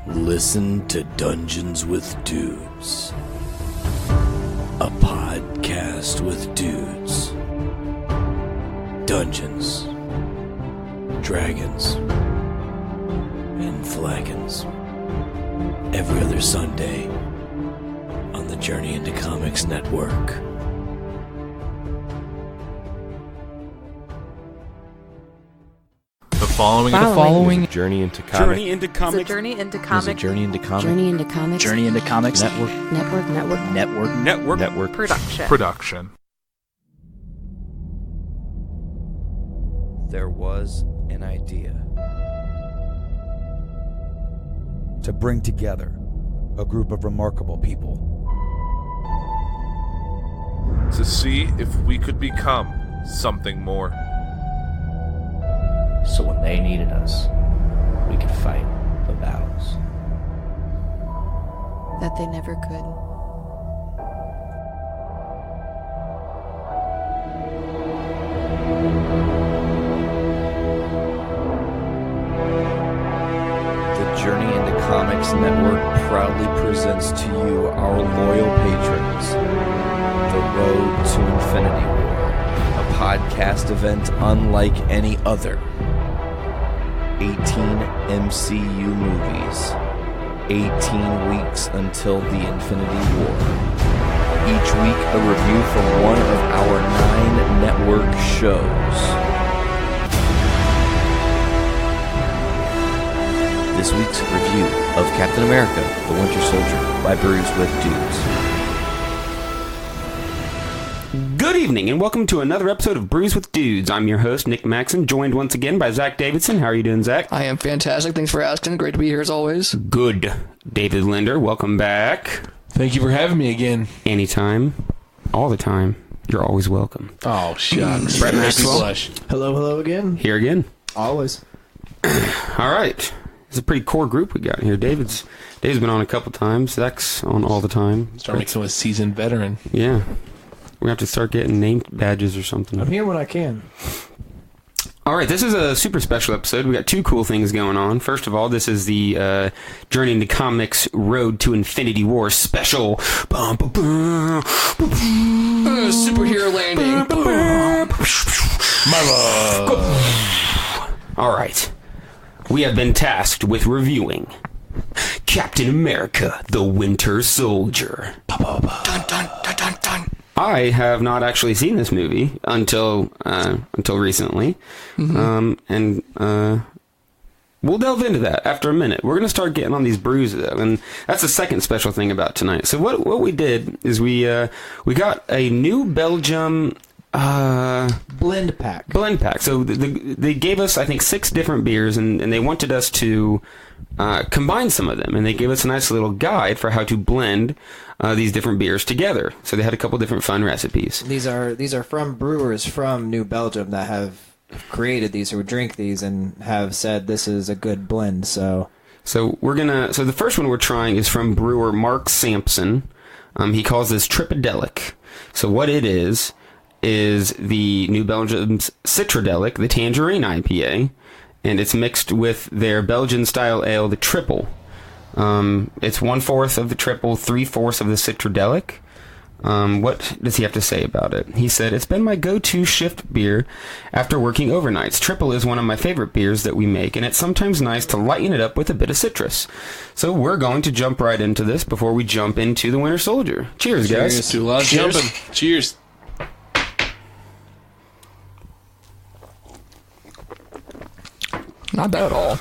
Listen to Dungeons with Dudes, a podcast with dudes. Dungeons, Dragons, and Flagons. Every other Sunday on the Journey into Comics Network. The following Journey into Comics. Journey into Comics. It's a Journey into Comics. Journey into Comics. Journey into Comics. Journey into Comics Network Production. There was an idea to bring together a group of remarkable people. to see if we could become something more. So when they needed us, we could fight the battles That they never could. The Journey into Comics Network proudly presents to you our loyal patrons, The Road to Infinity War, a podcast event unlike any other. 18 MCU movies, 18 weeks until the Infinity War. Each week a review from one of our 9 network shows. This week's review of Captain America, The Winter Soldier by Brews with Dudes. Good evening, and welcome to another episode of Brews with Dudes. I'm your host, Nick Maxon, joined once again by Zach Davidson. How are you doing, Zach? I am fantastic. Thanks for asking. Great to be here as always. Good. David Linder, welcome back. Thank you for having me again. Anytime. All the time. You're always welcome. Oh, shucks. Brett Maxwell. Hello again. Here again. Always. All right. It's a pretty core group we got here. Dave's been on a couple times. Zach's on all the time. Start making him a seasoned veteran. Yeah. We have to start getting name badges or something. I'm here when I can. All right, this is a super special episode. We got 2 cool things going on. First of all, this is the Journey into Comics Road to Infinity War special. Superhero landing. All right. We have been tasked with reviewing Captain America, the Winter Soldier. Dun, dun, dun, dun, dun. I have not actually seen this movie until recently, and we'll delve into that after a minute. We're going to start getting on these brews, though, and that's the second special thing about tonight. So what we did is we got a New Belgium Blend pack. So they gave us, I think, 6 different beers, and they wanted us to combine some of them, and they gave us a nice little guide for how to blend these different beers together. So they had a couple different fun recipes. These are from brewers from New Belgium that have created these, who drink these and have said this is a good blend. So the first one we're trying is from brewer Mark Sampson. He calls this Tripadelic. So what it is the New Belgium's Citradelic, the Tangerine IPA, and it's mixed with their Belgian-style ale, the Triple. It's 1/4 of the Triple, 3/4 of the Citradelic. What does he have to say about it? He said, "It's been my go-to shift beer after working overnights. Triple is one of my favorite beers that we make, and it's sometimes nice to lighten it up with a bit of citrus." So we're going to jump right into this before we jump into the Winter Soldier. Cheers, guys. Do a lot of jumping. Cheers. Not bad at all.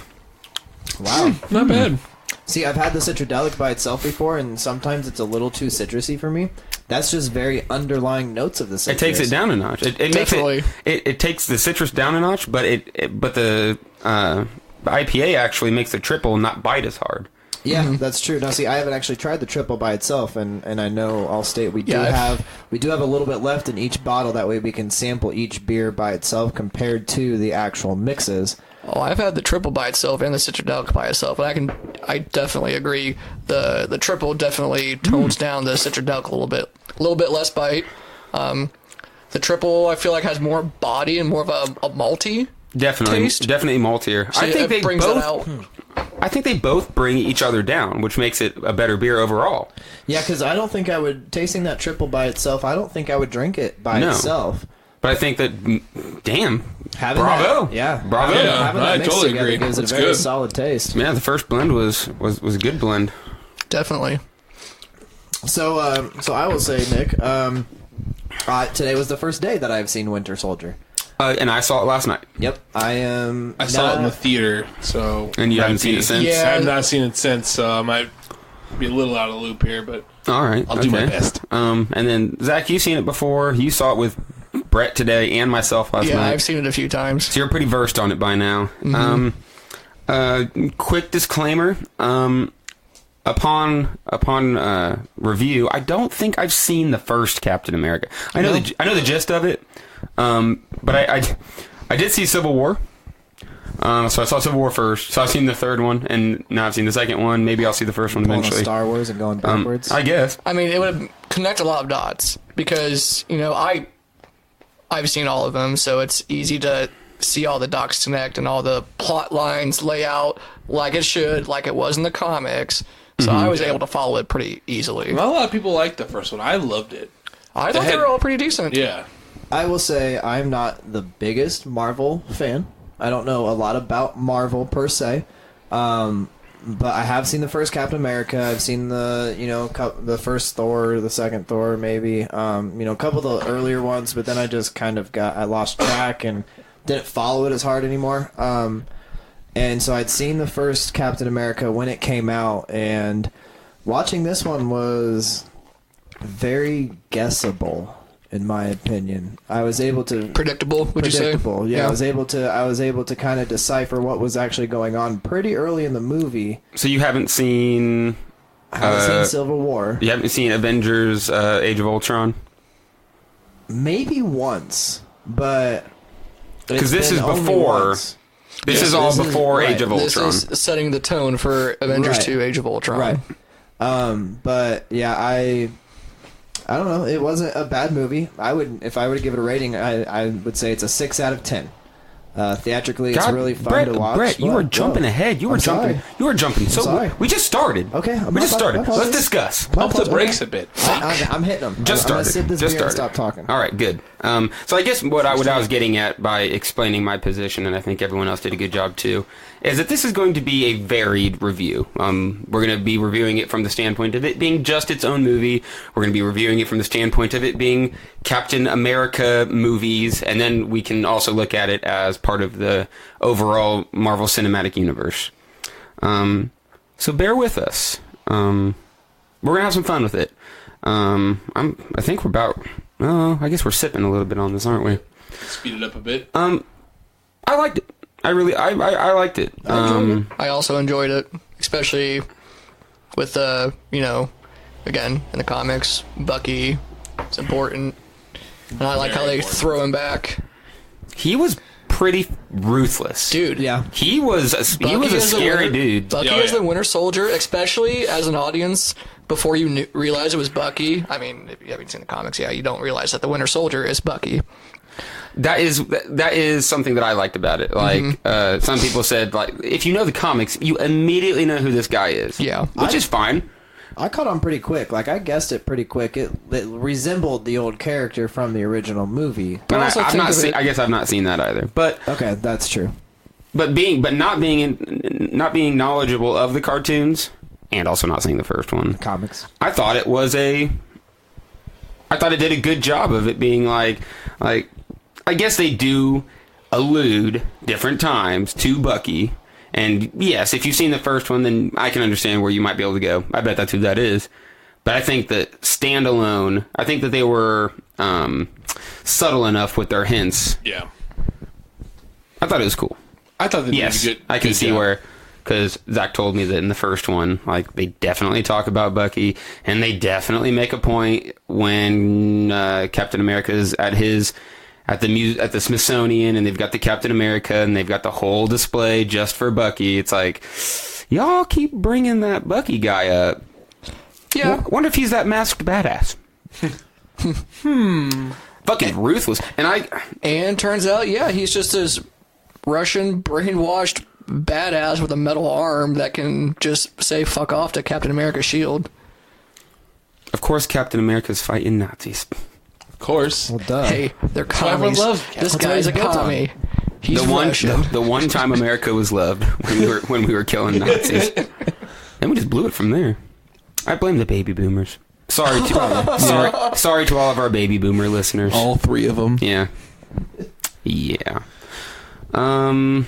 wow. Not bad. See, I've had the Citradelic by itself before, and sometimes it's a little too citrusy for me. That's just very underlying notes of the citrus. It takes it down a notch. It makes it takes the citrus down a notch, but the IPA actually makes the Triple not bite as hard. Yeah, that's true. Now, see, I haven't actually tried the Triple by itself, and I know I'll state we do have a little bit left in each bottle. That way, we can sample each beer by itself compared to the actual mixes. Oh, I've had the Triple by itself and the Citradelic by itself, and I definitely agree. The Triple definitely tones down the Citradelic a little bit less bite. The Triple, I feel like, has more body and more of a malty Definitely taste. maltier. So I think they brings both that out. I think they both bring each other down, which makes it a better beer overall. Yeah, because I don't think I would, tasting that triple by itself, I don't think I would drink it by itself. But I think that, damn, Bravo. bravo. Yeah, having that I mixed totally together agree. gives it That's a very good. solid taste. Yeah, the first blend was a good blend. Definitely. So I will say, Nick, today was the first day that I've seen Winter Soldier. And I saw it last night. Yep, I saw it in the theater, so And you haven't seen it since? I Yeah. have not seen it since, so I might be a little out of the loop here, but All right. I'll do my best. And then, Zach, you've seen it before. You saw it with Brett today and myself last Yeah, night. I've seen it a few times. So you're pretty versed on it by now. Quick disclaimer. Upon review, I don't think I've seen the first Captain America. I know the gist of it, but I did see Civil War. So I saw Civil War first. So I've seen the third one, and now I've seen the second one. Maybe I'll see the first one pulling eventually. Star Wars and going backwards. I guess. I mean, it would connect a lot of dots because, I've seen all of them, so it's easy to see all the dots connect and all the plot lines lay out like it should, like it was in the comics. So I was able to follow it pretty easily. not a lot of people liked the first one. I loved it. I thought they were all pretty decent. Yeah. I will say I'm not the biggest Marvel fan. I don't know a lot about Marvel per se, but I have seen the first Captain America. I've seen the first Thor, the second Thor, maybe. A couple of the earlier ones, but then I just kind of I lost track and didn't follow it as hard anymore. And so I'd seen the first Captain America when it came out, and watching this one was very guessable. In my opinion, I was able to Predictable, would you say? predictable. Yeah, I was able to kind of decipher what was actually going on pretty early in the movie. So you haven't seen? I haven't seen Civil War. You haven't seen Avengers: Age of Ultron? Maybe once, but Because this it's is been only before. once. This Yes, is all this is- before right. Age of This Ultron. is setting the tone for Avengers Right. 2 Age of Ultron. Right. But yeah, I don't know. It wasn't a bad movie. If I were to give it a rating, I would say it's a 6 out of 10. Theatrically, it's really fun to watch. Brett, you were jumping ahead. You were I'm jumping. sorry. You were jumping. So sorry. we just started. Okay, we just started. my apologies. Let's discuss. Pump the brakes a bit. I'm hitting them. Just I'm gonna started. sip this Just beer started. and stop talking. All right, good. So I guess what I was getting at by explaining my position, and I think everyone else did a good job too, is that this is going to be a varied review. We're going to be reviewing it from the standpoint of it being just its own movie. We're going to be reviewing it from the standpoint of it being Captain America movies, and then we can also look at it as part of the overall Marvel Cinematic Universe. So bear with us. We're gonna have some fun with it. I think we're about. I guess we're sipping a little bit on this, aren't we? Speed it up a bit. I liked it. I liked it. I also enjoyed it, especially with again in the comics, Bucky. It's important, and I like how they throw him back. He was pretty ruthless, Dude. Yeah. He was a scary dude. Bucky Oh, is yeah. the Winter Soldier, especially as an audience. Before you realize it was Bucky, I mean, if you haven't seen the comics, yeah, you don't realize that the Winter Soldier is Bucky. That is something that I liked about it. Like some people said, like if you know the comics, you immediately know who this guy is. Yeah. which is fine. I caught on pretty quick. Like, I guessed it pretty quick. It resembled the old character from the original movie. And also I've think not of seen. it- I guess I've not seen that either. But Okay, that's true. not being knowledgeable of the cartoons, and also not seeing the first one. Comics. I thought it did a good job of it being like I guess they do allude different times to Bucky. And yes, if you've seen the first one, then I can understand where you might be able to go. I bet that's who that is. But I think that standalone, I think that they were subtle enough with their hints. Yeah. I thought it was cool. I thought they Yes, did a good I can good see job. where, because Zach told me that in the first one, like they definitely talk about Bucky, and they definitely make a point when Captain America is at the Smithsonian, and they've got the Captain America, and they've got the whole display just for Bucky. It's like, y'all keep bringing that Bucky guy up. Yeah. Wonder if he's that masked badass. Fucking ruthless. And And turns out, yeah, he's just this Russian brainwashed badass with a metal arm that can just say fuck off to Captain America's shield. Of course, Captain America's fighting Nazis. Of course. Well, duh. Hey, they're commies. This guy's a commie. He's the one time America was loved when we were killing Nazis. Then we just blew it from there. I blame the baby boomers. Sorry to all of our baby boomer listeners. All 3 of them. Yeah. Yeah. You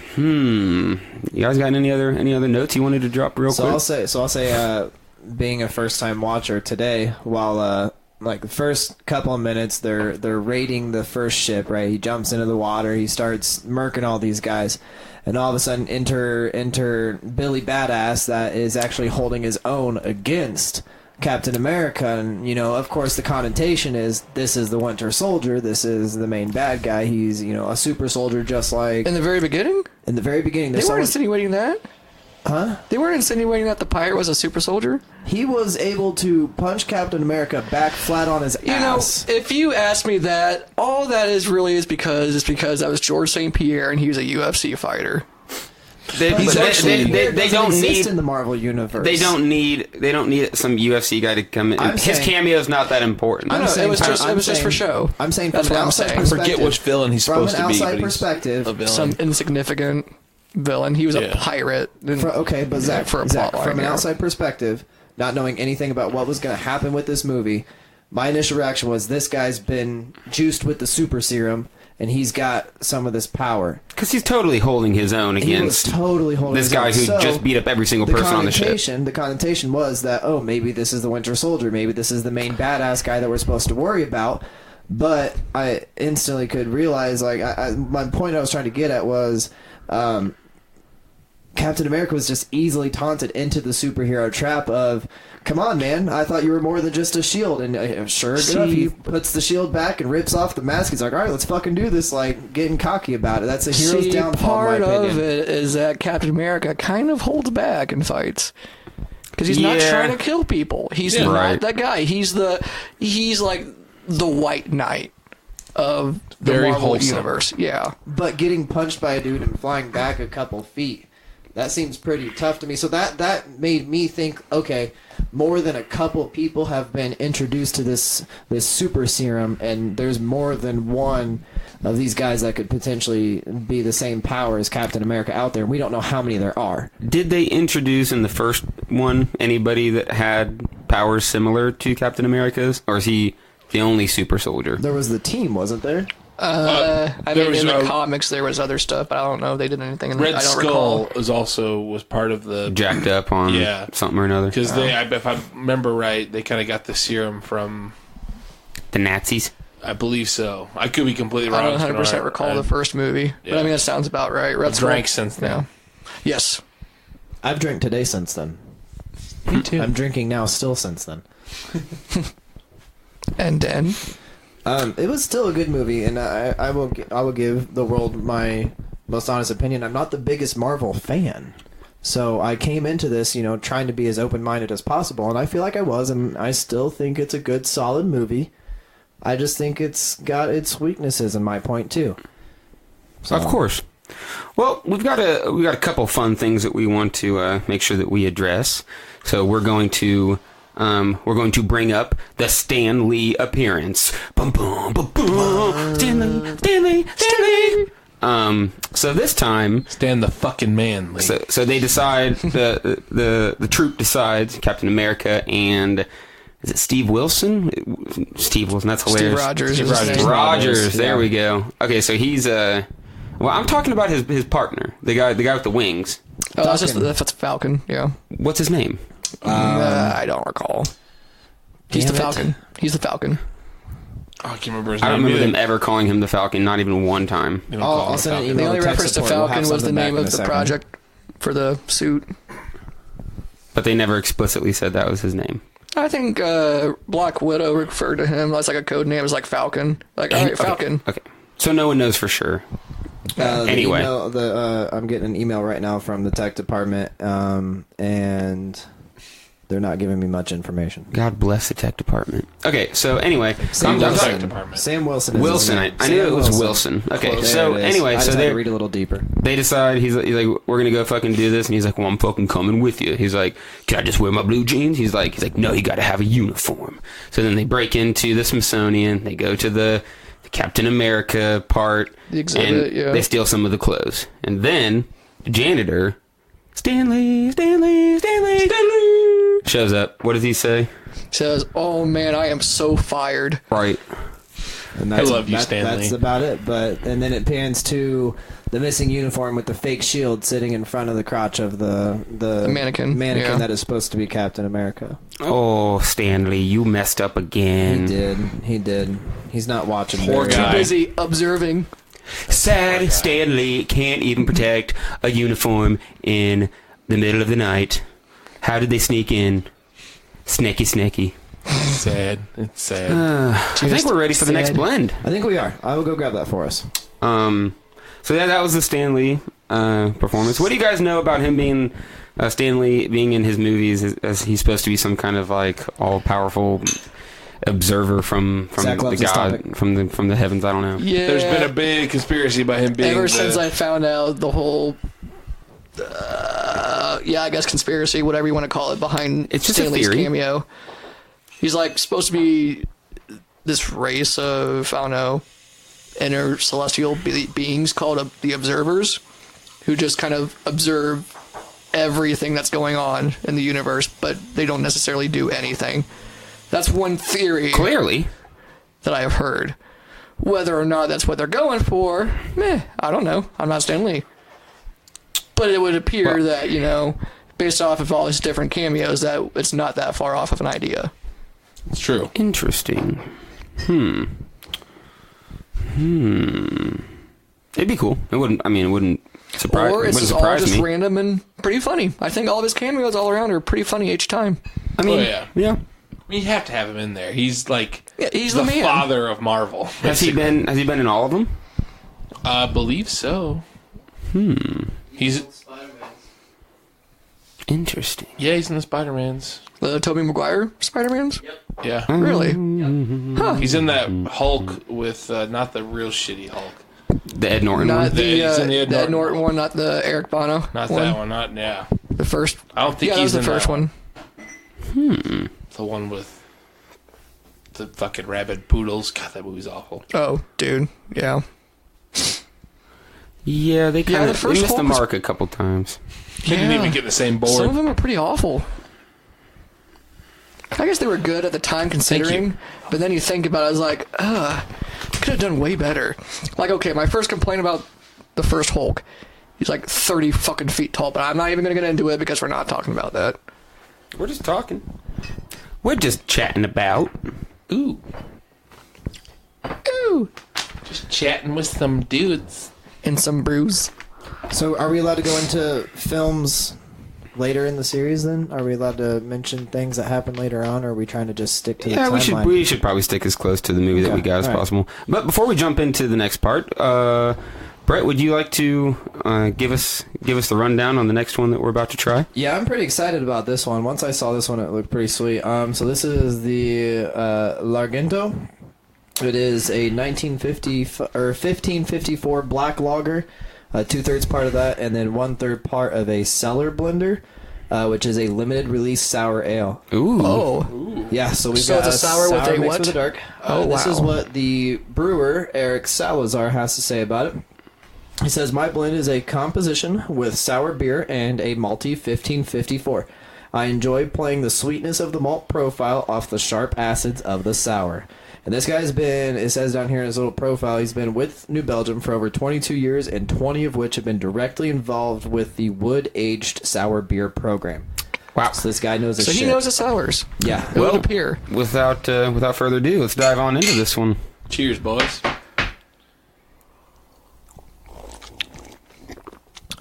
guys got any other notes you wanted to drop real quick? I'll say, being a first time watcher today, while like the first couple of minutes, they're raiding the first ship. Right, he jumps into the water, he starts murking all these guys, and all of a sudden, enter Billy Badass that is actually holding his own against Captain America. And of course, the connotation is this is the Winter Soldier, this is the main bad guy. He's a super soldier, just like in the very beginning. In the very beginning, they weren't insinuating that. Huh? They weren't insinuating that the pirate was a super soldier? He was able to punch Captain America back flat on his ass. If you ask me that, all that is really is because that was George St. Pierre and he was a UFC fighter. They don't need in the Marvel universe. They don't need some UFC guy to come in. His cameo is not that important. I know, it was just for show. I'm saying that's what I'm saying. I forget which villain he's supposed to be. From an outside perspective, some insignificant villain. He was a pirate. But Zach, from an outside perspective, not knowing anything about what was going to happen with this movie, my initial reaction was this guy's been juiced with the super serum, and he's got some of this power. Because he's totally holding his own against this guy who just beat up every single person on the ship. The connotation was that, maybe this is the Winter Soldier, maybe this is the main badass guy that we're supposed to worry about. But I instantly could realize, my point I was trying to get at was, Captain America was just easily taunted into the superhero trap of, come on, man, I thought you were more than just a shield. And sure enough, he puts the shield back and rips off the mask. He's like, all right, let's fucking do this, getting cocky about it. That's a hero's downfall, in my opinion. Part of it is that Captain America kind of holds back in fights. Because he's not trying to kill people. He's not that guy. He's like the White Knight of the Marvel universe. Yeah. But getting punched by a dude and flying back a couple feet, that seems pretty tough to me. So that made me think, okay, more than a couple people have been introduced to this super serum, and there's more than one of these guys that could potentially be the same power as Captain America out there. We don't know how many there are. Did they introduce in the first one anybody that had powers similar to Captain America's, or is he the only super soldier? There was the team, wasn't there? In the comics there was other stuff, but I don't know if they did anything in Red I don't Skull recall. was part of the jacked up on something or another. Because if I remember right, they kind of got the serum from the Nazis. I believe so. I could be completely wrong. I don't 100% recall the first movie, but that sounds about right. I've drank since then. Yeah. Yes, I've drank today since then. Me too. I'm drinking now still since then. And then. It was still a good movie, and I will give the world my most honest opinion. I'm not the biggest Marvel fan, so I came into this, trying to be as open-minded as possible, and I feel like I was, and I still think it's a good, solid movie. I just think it's got its weaknesses, in my point too. So. Of course. Well, we've got a couple fun things that we want to make sure that we address. So we're going to bring up the Stan Lee appearance. Boom, boom, boom, boom. Stan Lee. So this time, Stan the fucking man. Lee. So they decide the troop decides Captain America and is it Steve Wilson? Steve Wilson. That's hilarious. Steve Rogers. There we go. Okay, so he's well, I'm talking about his partner, the guy with the wings. Oh, that's Falcon. Yeah. What's his name? I don't recall. He's the Falcon. He's the Falcon. Oh, I can't remember his name. I don't remember them ever calling him the Falcon, not even one time. I'll send an email. The only reference to Falcon was the name of the project for the suit. But they never explicitly said that was his name. I think Black Widow referred to him as like a code name. It was like Falcon. All right, Falcon. Okay. So no one knows for sure. Anyway. I'm getting an email right now from the tech department, and they're not giving me much information. God bless the tech department. Okay, so anyway, Sam I'm Wilson. Sam Wilson. Wilson. I knew it was Wilson. Okay, so anyway, I so just had they to read a little deeper. They decide he's like, we're gonna go fucking do this, and he's like, well, I'm fucking coming with you. He's like, can I just wear my blue jeans? He's like, no, you got to have a uniform. So then they break into the Smithsonian. They go to the Captain America part, the exhibit, and they steal some of the clothes, and then the janitor, Stanley, shows up. What does he say? Says, "Oh man, I am so fired." Right. And I love you, Stanley. That's about it. And then it pans to the missing uniform with the fake shield sitting in front of the crotch of the mannequin that is supposed to be Captain America. Oh, Stanley, you messed up again. He did. He's not watching. Poor guy. Too busy observing. Sad Stanley can't even protect a uniform in the middle of the night. How did they sneak in? Sneaky. Sad. It's sad. I think we're ready for the next blend. I think we are. I will go grab that for us. So that was the Stan Lee performance. What do you guys know about him being Stan Lee being in his movies? As he's supposed to be some kind of like all powerful observer from the god from the heavens. I don't know. Yeah, there's been a big conspiracy about him being ever since I found out the whole. I guess conspiracy, whatever you want to call it, behind Stan Lee's cameo. He's like supposed to be this race of, I don't know, intercelestial beings called the Observers, who just kind of observe everything that's going on in the universe, but they don't necessarily do anything. That's one theory. Clearly. That I have heard. Whether or not that's what they're going for, I don't know. I'm not Stan Lee. But it would appear that, based off of all his different cameos, that it's not that far off of an idea. It's true. Interesting. It'd be cool. It wouldn't surprise me. Or it's all just random and pretty funny. I think all of his cameos all around are pretty funny each time. Yeah. You have to have him in there. He's like he's the man. father of Marvel. Has he been in all of them? I believe so. He's interesting. Yeah, he's in the Spider-Mans. The Tobey Maguire Spider-Mans? Yep. Yeah. Really? Huh. He's in that Hulk with not the real shitty Hulk. The Ed Norton not one? He's in the Ed Norton one, not the Eric Bana Not that one, not, yeah. The first. I don't think he's he's the in first that one. The one with the fucking rabid poodles. God, that movie's awful. Oh, dude. Yeah. Yeah, they kind of missed the Hulk mark a couple times. They didn't even get the same board. Some of them are pretty awful. I guess they were good at the time considering, but then you think about it, it's like, could have done way better. Like, okay, my first complaint about the first Hulk, he's like 30 fucking feet tall, but I'm not even going to get into it because we're not talking about that. We're just talking. We're just chatting about. Ooh. Just chatting with some dudes. And some brews. So are we allowed to go into films later in the series then? Are we allowed to mention things that happen later on, or are we trying to just stick to the timeline? We should probably stick as close to the movie that we got as possible. But before we jump into the next part, Brett, would you like to give us the rundown on the next one that we're about to try? Yeah, I'm pretty excited about this one. Once I saw this one, it looked pretty sweet. So this is the Largento. It is a 1554 black lager, 2/3 part of that, and then 1/3 part of a cellar blender, which is a limited release sour ale. Ooh. Oh. Yeah, so we've got it's a sour with a mixed what? with a dark. This is what the brewer, Eric Salazar, has to say about it. He says, my blend is a composition with sour beer and a malty 1554. I enjoy playing the sweetness of the malt profile off the sharp acids of the sour. And this guy's been, it says down here in his little profile, he's been with New Belgium for over 22 years, and 20 of which have been directly involved with the wood-aged sour beer program. Wow. So this guy knows his shit. So he knows the sours. Yeah. It would appear. Without further ado, let's dive on into this one. Cheers, boys.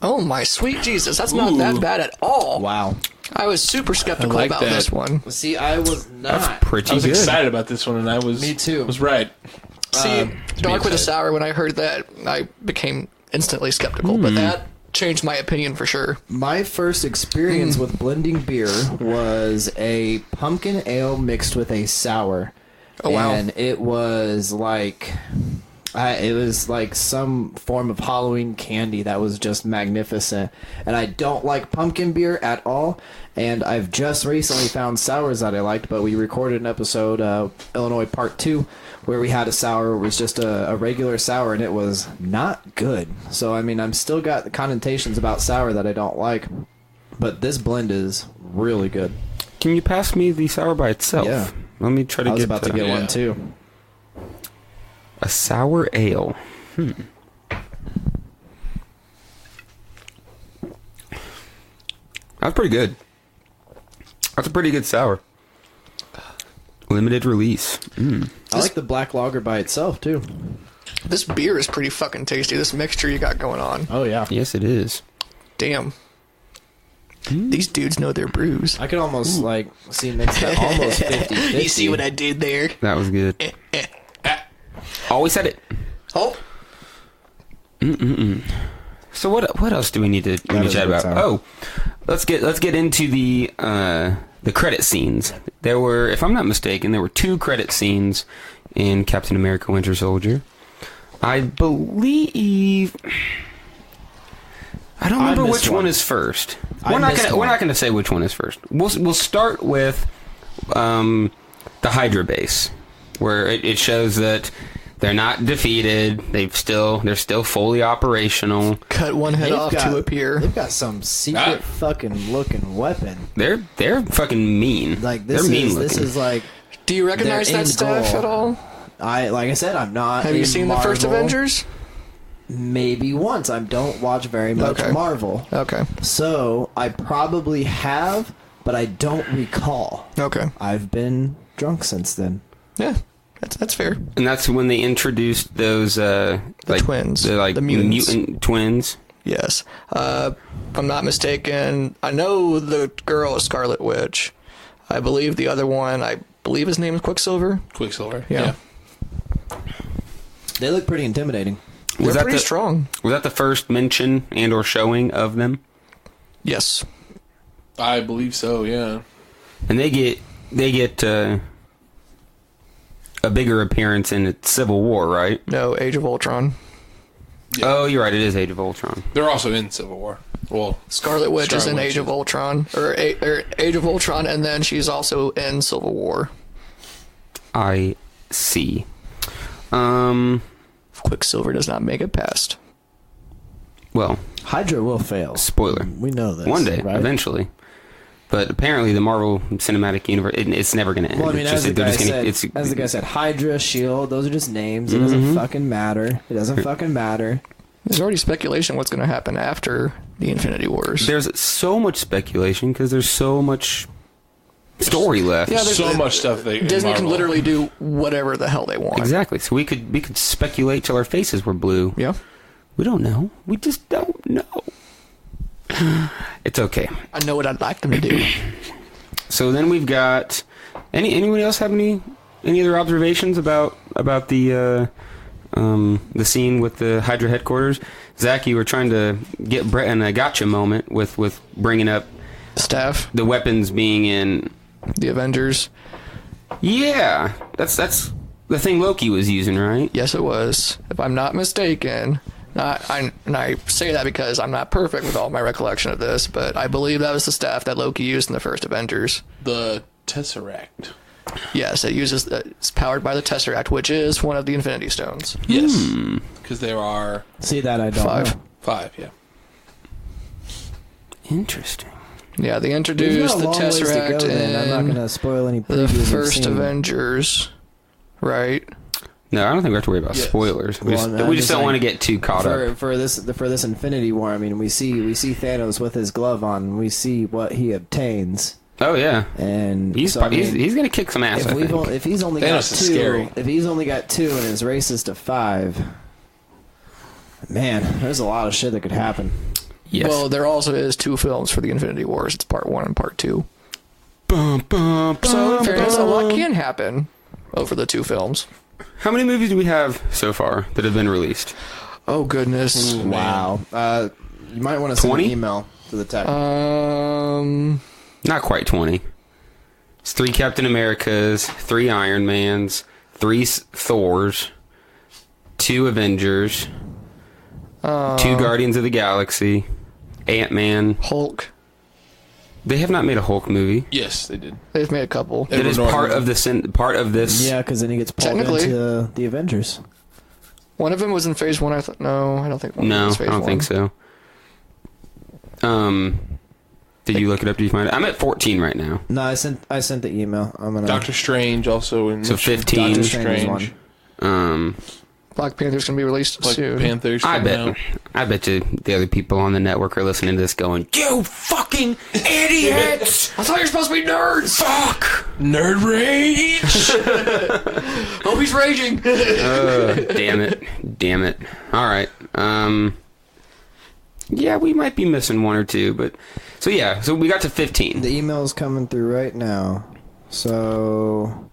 Oh my sweet Jesus, that's not that bad at all. Wow. I was super skeptical like about that. this one. See, I was not. That's pretty I was good. excited about this one, and I was... Me too. Was right. See, dark with a sour, when I heard that, I became instantly skeptical. But that, changed my opinion for sure. My first experience with blending beer was a pumpkin ale mixed with a sour. Oh, wow. And it was like some form of Halloween candy that was just magnificent. And I don't like pumpkin beer at all. And I've just recently found sours that I liked, but we recorded an episode, Illinois Part 2, where we had a sour. It was just a regular sour, and it was not good. So, I mean, I'm still got the connotations about sour that I don't like. But this blend is really good. Can you pass me the sour by itself? Yeah. Let me try to I was get about to get one, too. a sour ale. That's pretty good. That's a pretty good sour. Limited release. I like the black lager by itself, too. This beer is pretty fucking tasty. This mixture you got going on. Oh, yeah. Yes, it is. Damn. These dudes know their brews. I could almost, see mix that almost 50-50. You see what I did there? That was good. Always said it. Oh. So what else do we need to chat about? sour. Oh, let's get into the credit scenes. There were, if I'm not mistaken, there were 2 credit scenes in Captain America: Winter Soldier. I believe I don't remember which one is first. We're not gonna say which one is first. We'll start with the Hydra base, where it shows that they're not defeated. They're still fully operational. Cut one head off to appear. They've got some secret fucking looking weapon. They're fucking mean. They're mean looking. This is like. Do you recognize their that end staff goal. at all? Like I said, I'm not. Have you seen the first Marvel. Avengers? Maybe once. I don't watch very much Okay. Marvel. Okay. So I probably have, but I don't recall. Okay. I've been drunk since then. Yeah. That's fair. And that's when they introduced those twins. the mutants. mutant twins. Yes. If I'm not mistaken, I know the girl is Scarlet Witch. I believe the other one, his name is Quicksilver. Quicksilver. Yeah. They look pretty intimidating. They're pretty strong. Was that the first mention and or showing of them? Yes. I believe so, yeah. And they get a bigger appearance in Civil War, right? No, Age of Ultron. Yeah. Oh, you're right. It is Age of Ultron. They're also in Civil War. Well, Scarlet Witch is in Witch Age of Ultron, or Age of Ultron, and then she's also in Civil War. I see. Quicksilver does not make it past. Well, Hydra will fail. spoiler. We know this. One day, right? eventually. But apparently, the Marvel Cinematic Universe, it's never going to end. Well, I mean, as the guy said, Hydra, Shield, those are just names. It doesn't fucking matter. It doesn't fucking matter. There's already speculation what's going to happen after the Infinity Wars. There's so much speculation because there's so much story left. Yeah, so much stuff. Disney can literally do whatever the hell they want. Exactly. So we could speculate till our faces were blue. Yeah. We don't know. We just don't know. It's okay. I know what I'd like them to do. So then we've got anybody else have any other observations about the scene with the Hydra headquarters? Zach, you were trying to get Brett in a gotcha moment with bringing up Staff, the weapons being in the Avengers. Yeah, that's the thing Loki was using, right? Yes, it was. If I'm not mistaken. I say that because I'm not perfect with all my recollection of this, but I believe that was the staff that Loki used in the first Avengers. The Tesseract. Yes, it's powered by the Tesseract, which is one of the Infinity Stones. Yes, because there are... See, that I don't know. 5, yeah. Interesting. Yeah, they introduced the Tesseract in I'm not going to spoil any the previews first Avengers, right? No, I don't think we have to worry about spoilers. We just don't want to get too caught up. For this Infinity War. I mean, we see Thanos with his glove on. We see what he obtains. Oh yeah, and he's going to kick some ass. If he's only got 2, scary. If he's only got 2 and his race is to 5, man, there's a lot of shit that could happen. Yes. Well, there also is 2 films for the Infinity Wars. It's part 1 and part 2. So in fairness, a lot can happen over the 2 films. How many movies do we have so far that have been released? Oh, goodness. Wow. You might want to send 20? an email to the tech. Not quite 20. It's 3 Captain Americas, 3 Iron Mans, 3 Thors, 2 Avengers, 2 Guardians of the Galaxy, Ant-Man. Hulk. They have not made a Hulk movie. Yes, they did. They've made a couple. That is part of this. Yeah, because then he gets pulled Technically. into the Avengers. One of them was in Phase 1. No, I don't think one No, was I Phase don't 1. think so. Did you look it up? Did you find it? I'm at 14 right now. No, I sent the email. I'm gonna. Doctor Strange also in So 15. Doctor Strange is one. Black Panther's going to be released Black soon. Panther's I coming bet. out. I bet you the other people on the network are listening to this going, "You fucking idiots! I thought you were supposed to be nerds! Fuck! Nerd Rage! Oh, he's raging! Damn it! All right. Yeah, we might be missing 1 or 2, but so we got to 15. The email's coming through right now. So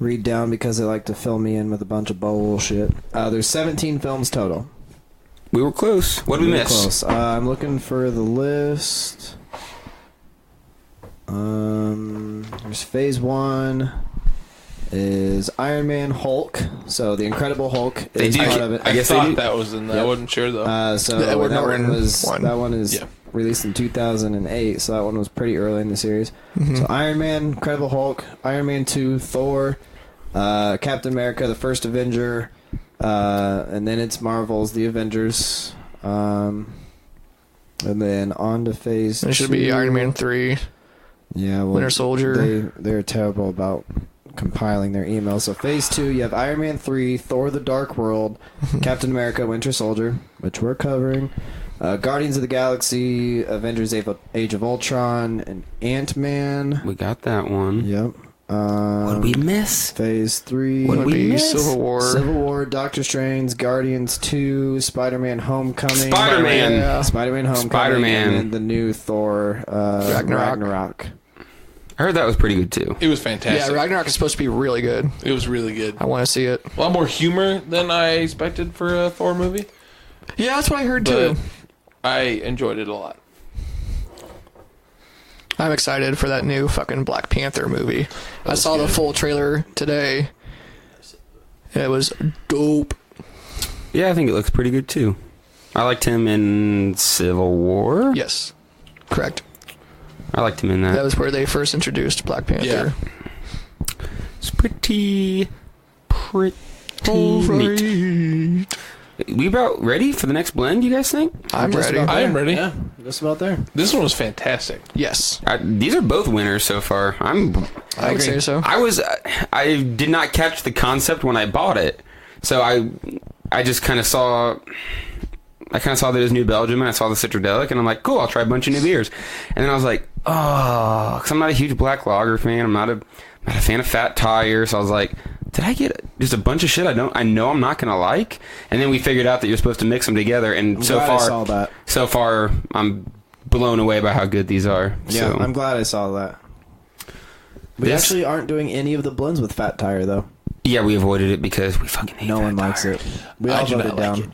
read down because they like to fill me in with a bunch of bullshit. There's 17 films total. We were close. What did we miss? Close. I'm looking for the list. There's Phase 1 is Iron Man, Hulk. So the Incredible Hulk is part of it. I guess thought that was in there. Yep. I wasn't sure though. So The Edward that Norton one is Yeah. released in 2008, so that one was pretty early in the series. So Iron Man, Incredible Hulk, Iron Man 2, Thor, Captain America, the First Avenger, and then it's Marvel's The Avengers, and then on to Phase It should 2. be Iron Man 3. Yeah, well, Winter Soldier. They're terrible about compiling their emails. So Phase 2, you have Iron Man 3, Thor: The Dark World, Captain America, Winter Soldier, which we're covering, Guardians of the Galaxy, Avengers: Age of Ultron, and Ant-Man. We got that one. Yep. What did we miss? Phase 3 What Would we be miss? Civil War. Doctor Strange, Guardians 2, Spider-Man: Homecoming, Spider-Man. Spider-Man: Homecoming, Spider-Man. and then the new Thor, Ragnarok. I heard that was pretty good too. It was Yeah, fantastic. Ragnarok is supposed to be really good. It was really good. I want to see it. A lot more humor than I expected for a Thor movie, Yeah, that's what I heard but too. I enjoyed it a lot. I'm excited for that new fucking Black Panther movie. I saw the full trailer today. It was dope. Yeah, I think it looks pretty good too. I liked him in Civil War. Yes, correct. I liked him in that. That was where they first introduced Black Panther. Yeah. It's pretty neat. We about ready for the next blend, you guys think? I'm Just ready. about I am there. ready. Yeah, just about there. This one was fantastic. Yes, These are both winners so far. I would say so. I did not catch the concept when I bought it. So I just kind of saw that it was New Belgium, and I saw the Citradelic, and I'm like, cool, I'll try a bunch of new beers. And then I was like, oh, because I'm not a huge black lager fan. I'm not a fan of Fat Tire. So I was like, did I get just a bunch of shit I know I'm not gonna like? And then we figured out that you're supposed to mix them together. And I'm so glad far, I saw that. so far, I'm blown away by how good these are. Yeah, So. I'm glad I saw that. We This- actually aren't doing any of the blends with Fat Tire, though. Yeah, we avoided it because we fucking hate No Fat one likes Tire. it. We I all do voted not like down. it.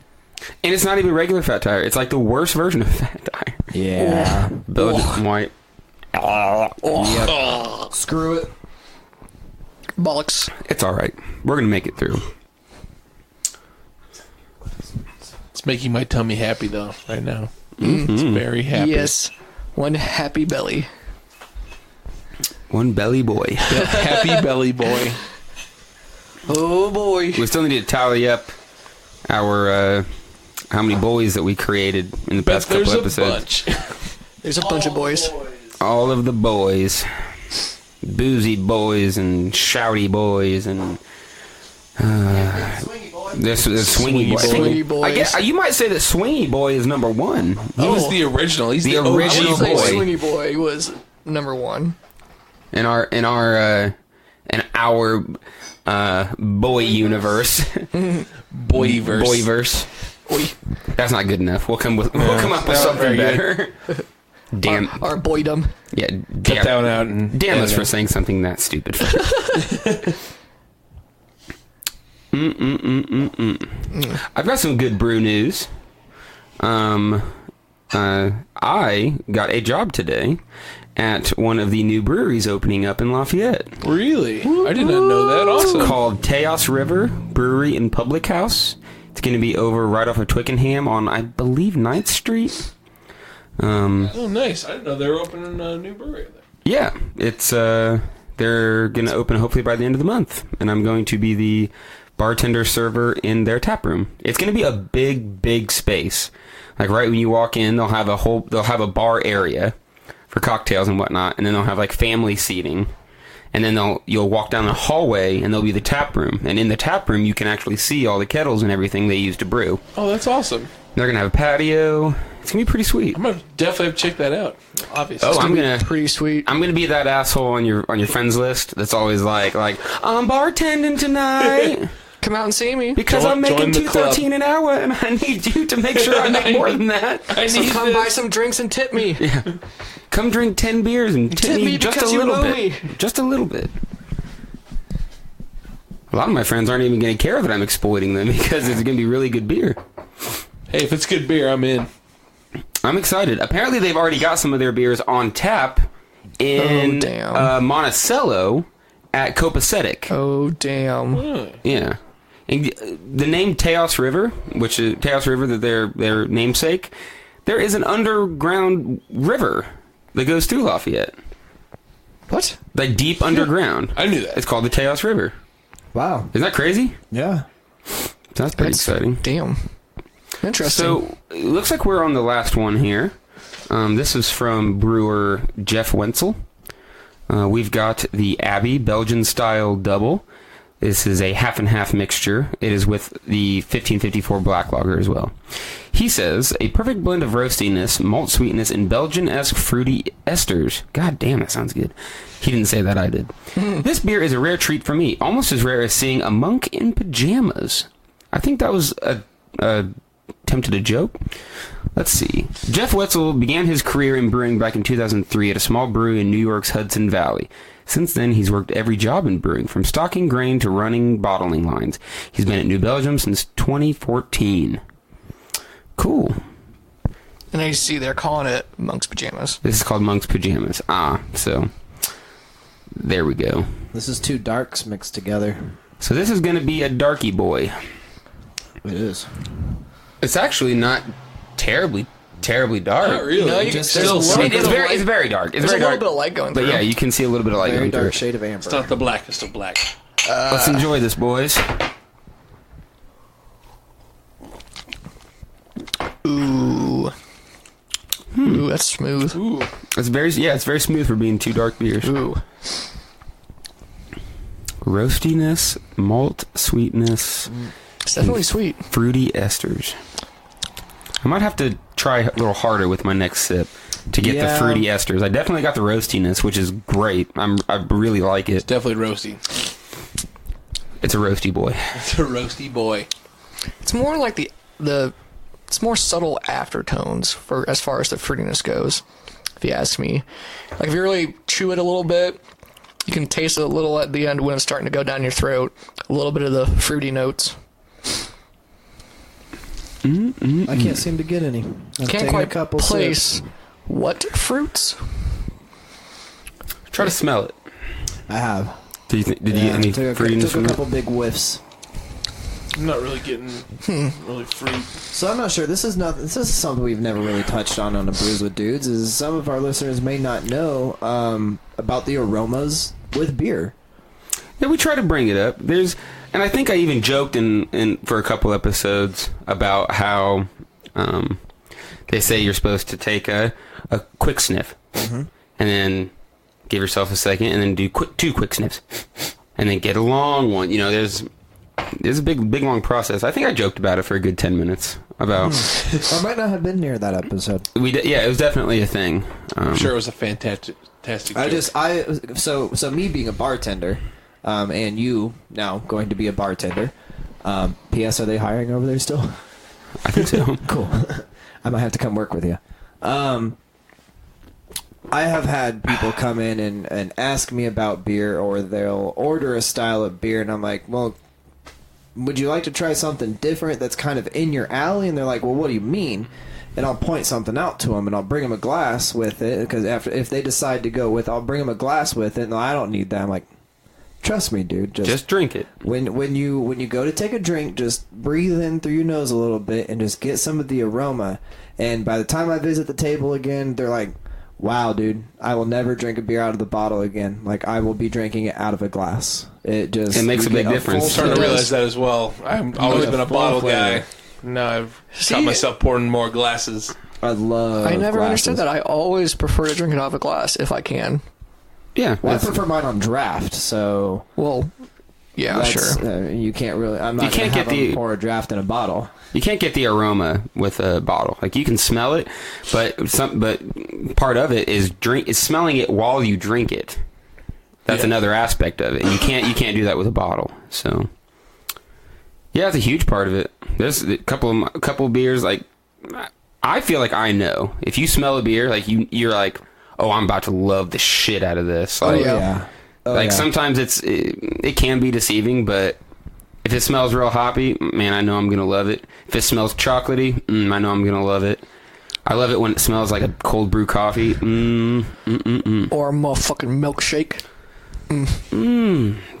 And it's not even regular Fat Tire. It's like the worst version of Fat Tire. Yeah. Belgian white. Screw it. Bollocks. It's all right. We're gonna make it through. It's making my tummy happy though. Right now, it's very happy. Yes, one happy belly. One belly boy. Yep, happy belly boy. Oh boy. We still need to tally up our how many boys that we created in the Bet past couple there's a episodes. bunch. There's a bunch of boys. All of the boys, boozy boys and shouty boys and this is Swingy Boy. Swingy Boys. I guess you might say that Swingy Boy is number one. He was the original. He's The the, original OG I would say boy. Swingy Boy was number one. In our boy universe. Boyverse. Boyverse. That's not good enough. We'll come up with something very better. Damn. Our boydom. Yeah. Cut Damn. that one out and Damn us edit for it. saying something that stupid. I've got some good brew news. I got a job today at one of the new breweries opening up in Lafayette. Really? I did not know that. It's Awesome. called Teos River Brewery and Public House. It's going to be over right off of Twickenham on, I believe, 9th Street. Oh, nice. I didn't know they were opening a new brewery there. Yeah, it's they're going to open hopefully by the end of the month, and I'm going to be the bartender server in their tap room. It's going to be a big space. Like right when you walk in, they'll have a bar area for cocktails and whatnot, and then they'll have like family seating, and then you'll walk down the hallway and there'll be the tap room, and in the tap room you can actually see all the kettles and everything they use to brew. Oh, that's awesome. They're gonna have a patio. It's gonna be pretty sweet. I'm gonna definitely have to check that out. Obviously. Oh, I'm gonna Pretty sweet. I'm gonna be that asshole on your friends list that's always like I'm bartending tonight. Come out and see me. Because I'm making $2.13 an hour, and I need you to make sure I make more than that. So come buy some drinks and tip me. Yeah. Come drink 10 beers and tip me just a little bit. Just a little bit. A lot of my friends aren't even going to care that I'm exploiting them because it's going to be really good beer. Hey, if it's good beer, I'm in. I'm excited. Apparently, they've already got some of their beers on tap in Monticello at Copacetic. Oh, damn. Yeah. And the name Teos River, which is Teos River, that their namesake, there is an underground river that goes through Lafayette. What? Like deep underground. I knew that. It's called the Teos River. Wow. Isn't that crazy? Yeah. That's pretty exciting. Damn. Interesting. So, it looks like we're on the last one here. This is from brewer Jeff Wenzel. We've got the Abbey Belgian-style double. This is a half-and-half mixture. It is with the 1554 Black Lager as well. He says, a perfect blend of roastiness, malt sweetness, and Belgian-esque fruity esters. God damn, that sounds good. He didn't say that, I did. This beer is a rare treat for me, almost as rare as seeing a monk in pajamas. I think that was attempted a joke. Let's see. Jeff Wetzel began his career in brewing back in 2003 at a small brewery in New York's Hudson Valley. Since then, he's worked every job in brewing, from stocking grain to running bottling lines. He's been at New Belgium since 2014. Cool. And I see they're calling it Monk's Pajamas. This is called Monk's Pajamas. So there we go. This is two darks mixed together. So this is going to be a darky boy. It is. It's actually not terribly dark. Not really. No, you can still see It's very dark. It's There's very a dark. little bit of light going through. But yeah, you can see a little bit of light Very going through dark it. shade of amber. It's not the blackest of black. Let's enjoy this, boys. Ooh. Ooh, that's smooth. Ooh. It's very smooth for being two dark beers. Ooh. Roastiness, malt sweetness, It's definitely sweet. fruity esters. I might have to try a little harder with my next sip to get the fruity esters. I definitely got the roastiness, which is great. I really like it. Definitely roasty. It's a roasty boy. It's a roasty boy. It's more like it's more subtle aftertones for as far as the fruitiness goes, if you ask me. Like if you really chew it a little bit, you can taste it a little at the end when it's starting to go down your throat. A little bit of the fruity notes. I can't seem to get any. Can't quite place what fruits. Try to smell it. I have. Did you get any fruitiness took from a it? couple big whiffs. I'm not really getting really fruit. So I'm not sure. This is something we've never really touched on a Brews with Dudes. Is some of our listeners may not know about the aromas with beer. Yeah, we try to bring it up. And I think I even joked in for a couple episodes about how they say you're supposed to take a quick sniff, and then give yourself a second, and then do two quick sniffs, and then get a long one. You know, there's a big long process. I think I joked about it for a good 10 minutes about. I might not have been near that episode. It was definitely a thing. I'm sure it was a fantastic joke. So me being a bartender, and you now going to be a bartender. P.S. Are they hiring over there still? I think so. Cool. I might have to come work with you. I have had people come in and ask me about beer, or they'll order a style of beer, and I'm like, well, would you like to try something different that's kind of in your alley? And they're like, well, what do you mean? and I'll point something out to them, and I'll bring them a glass with it, because if they decide to go with, I'll bring them a glass with it, and I don't need that. I'm like, trust me, dude. Just drink it. When you go to take a drink, just breathe in through your nose a little bit and just get some of the aroma. And by the time I visit the table again, they're like, wow, dude, I will never drink a beer out of the bottle again. Like, I will be drinking it out of a glass. It makes a big difference. I'm starting to realize that as well. I've always been a bottle guy. Now I've got myself pouring more glasses. I never glasses. understood that. I always prefer to drink it out of a glass if I can. Yeah. Well, I prefer mine on draft, so... Well, yeah, sure. You can't really... I'm not going to have them pour a draft in a bottle. You can't get the aroma with a bottle. Like, you can smell it, but part of it is smelling it while you drink it. That's another aspect of it. You can't do that with a bottle. So, yeah, it's a huge part of it. There's a couple of beers. Like, I feel like I know if you smell a beer, like you're like, oh, I'm about to love the shit out of this. Like, sometimes it can be deceiving, but if it smells real hoppy, man, I know I'm gonna love it. If it smells chocolatey, I know I'm gonna love it. I love it when it smells like a cold brew coffee. Or a motherfucking milkshake.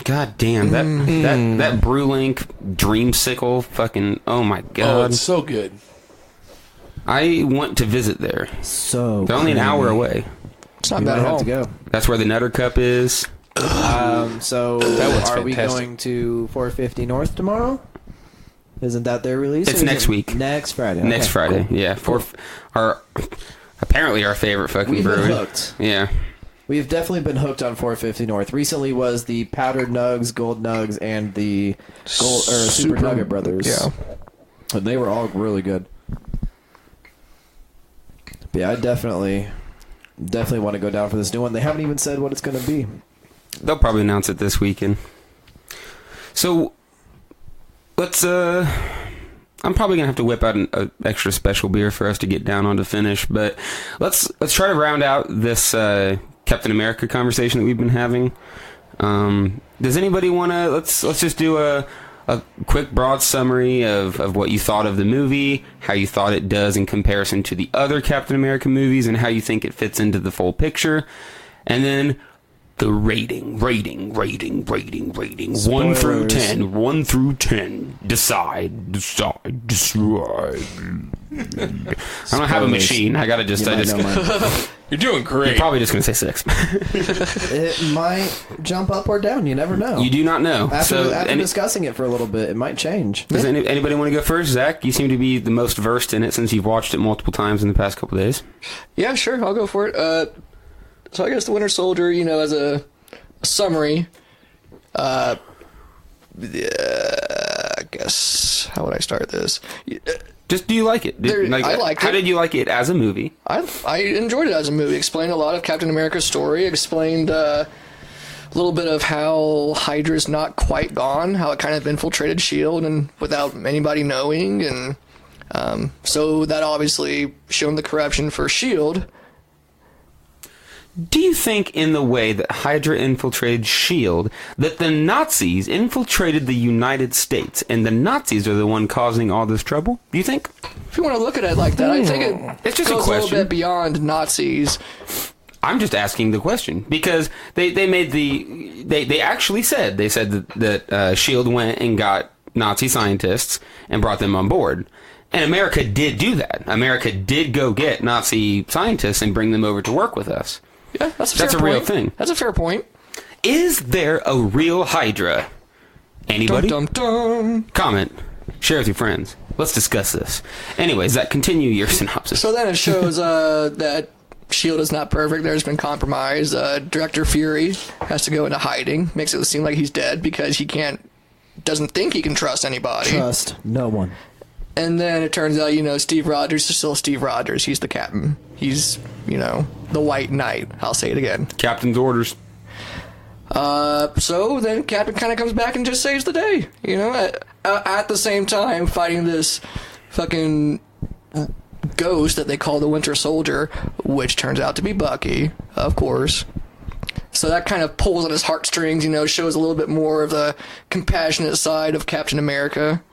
God damn, that Brewlink Dreamsicle, fucking, oh my god. Oh, it's so good. I want to visit there. So they're only an hour away. It's not bad at all. To go. That's where the Nutter Cup is. So are we going to 450 North tomorrow? Isn't that their release? It's next week. Next Friday. Next Friday, yeah. Apparently our favorite fucking brewery. We've been hooked. Yeah. We've definitely been hooked on 450 North. Recently was the Powdered Nugs, Gold Nugs, and the Super Nugget Brothers. Yeah. But they were all really good. But yeah, I definitely want to go down for this new one. They haven't even said what it's going to be. They'll probably announce it this weekend. So, let's, I'm probably going to have to whip out an extra special beer for us to get down on to finish, but let's try to round out this, Captain America conversation that we've been having. Does anybody want to, let's just do a quick broad summary of what you thought of the movie, how you thought it does in comparison to the other Captain America movies, and how you think it fits into the full picture, and then the rating. 1 through 10. 1 through 10. Decide. I don't have a machine. I gotta just. You're doing great. You're probably just gonna say 6. It might jump up or down. You never know. You do not know. After discussing it for a little bit, it might change. Does anybody want to go first? Zach, you seem to be the most versed in it since you've watched it multiple times in the past couple of days. Yeah, sure. I'll go for it. So I guess the Winter Soldier, as a summary, I guess, how would I start this? Just, do you like it? I liked it. How did you like it as a movie? I enjoyed it as a movie. Explained a lot of Captain America's story. Explained a little bit of how Hydra's not quite gone, how it kind of infiltrated S.H.I.E.L.D. and without anybody knowing. And so that obviously shown the corruption for S.H.I.E.L.D., Do you think, in the way that Hydra infiltrated S.H.I.E.L.D., that the Nazis infiltrated the United States, and the Nazis are the one causing all this trouble? Do you think? If you want to look at it like that, I think it's just goes a question. A little bit beyond Nazis. I'm just asking the question, because they made they actually said, that S.H.I.E.L.D. went and got Nazi scientists and brought them on board. And America did do that. America did go get Nazi scientists and bring them over to work with us. Yeah, that's a real thing. That's a fair point. Is there a real Hydra? Anybody? Dum, dum, dum. Comment. Share with your friends. Let's discuss this. Anyways, continue your synopsis. So then it shows that S.H.I.E.L.D. is not perfect. There's been compromise. Director Fury has to go into hiding. Makes it seem like he's dead because he doesn't think he can trust anybody. Trust no one. And then it turns out, Steve Rogers is still Steve Rogers. He's the captain. He's, the White Knight. I'll say it again. Captain's orders. So then Captain kind of comes back and just saves the day. At the same time fighting this fucking ghost that they call the Winter Soldier, which turns out to be Bucky, of course. So that kind of pulls at his heartstrings, shows a little bit more of the compassionate side of Captain America.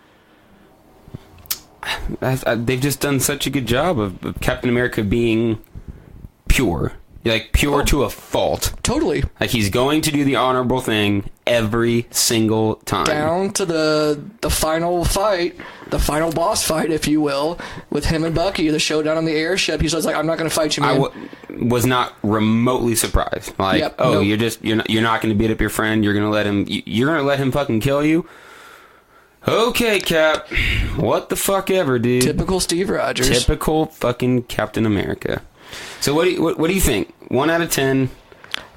they've just done such a good job of Captain America being pure. Like, pure to a fault. Totally. Like, he's going to do the honorable thing every single time. Down to the final fight, the final boss fight, if you will, with him and Bucky, the showdown on the airship. He's like, I'm not going to fight you, man. Was not remotely surprised. Like, Yep, oh, nope. you're not going to beat up your friend. You're going to let him fucking kill you? Okay, Cap. What the fuck ever, dude. Typical Steve Rogers. Typical fucking Captain America. So what do you think? 1 out of 10?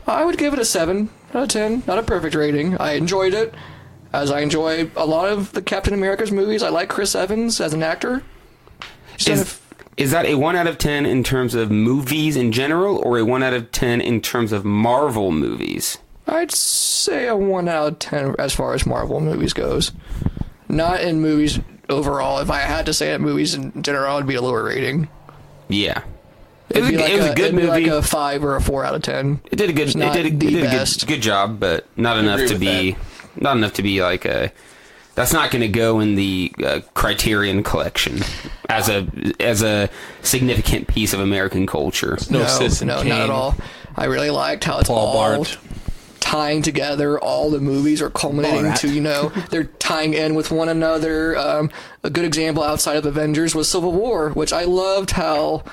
I would give it a 7 out of 10. Not a perfect rating. I enjoyed it, as I enjoy a lot of the Captain America's movies. I like Chris Evans as an actor. Is that a 1 out of 10 in terms of movies in general, or a 1 out of 10 in terms of Marvel movies? I'd say a 1 out of 10 as far as Marvel movies goes. Not in movies overall. If I had to say it, movies in general, it'd be a lower rating. Yeah. It was a good movie. Like a 5 or a 4 out of 10. It did a good job, but not enough to be like a. That's not going to go in the Criterion collection as a significant piece of American culture. No, not at all. I really liked how it's all tying together. All the movies are culminating to, they're tying in with one another. A good example outside of Avengers was Civil War, which I loved how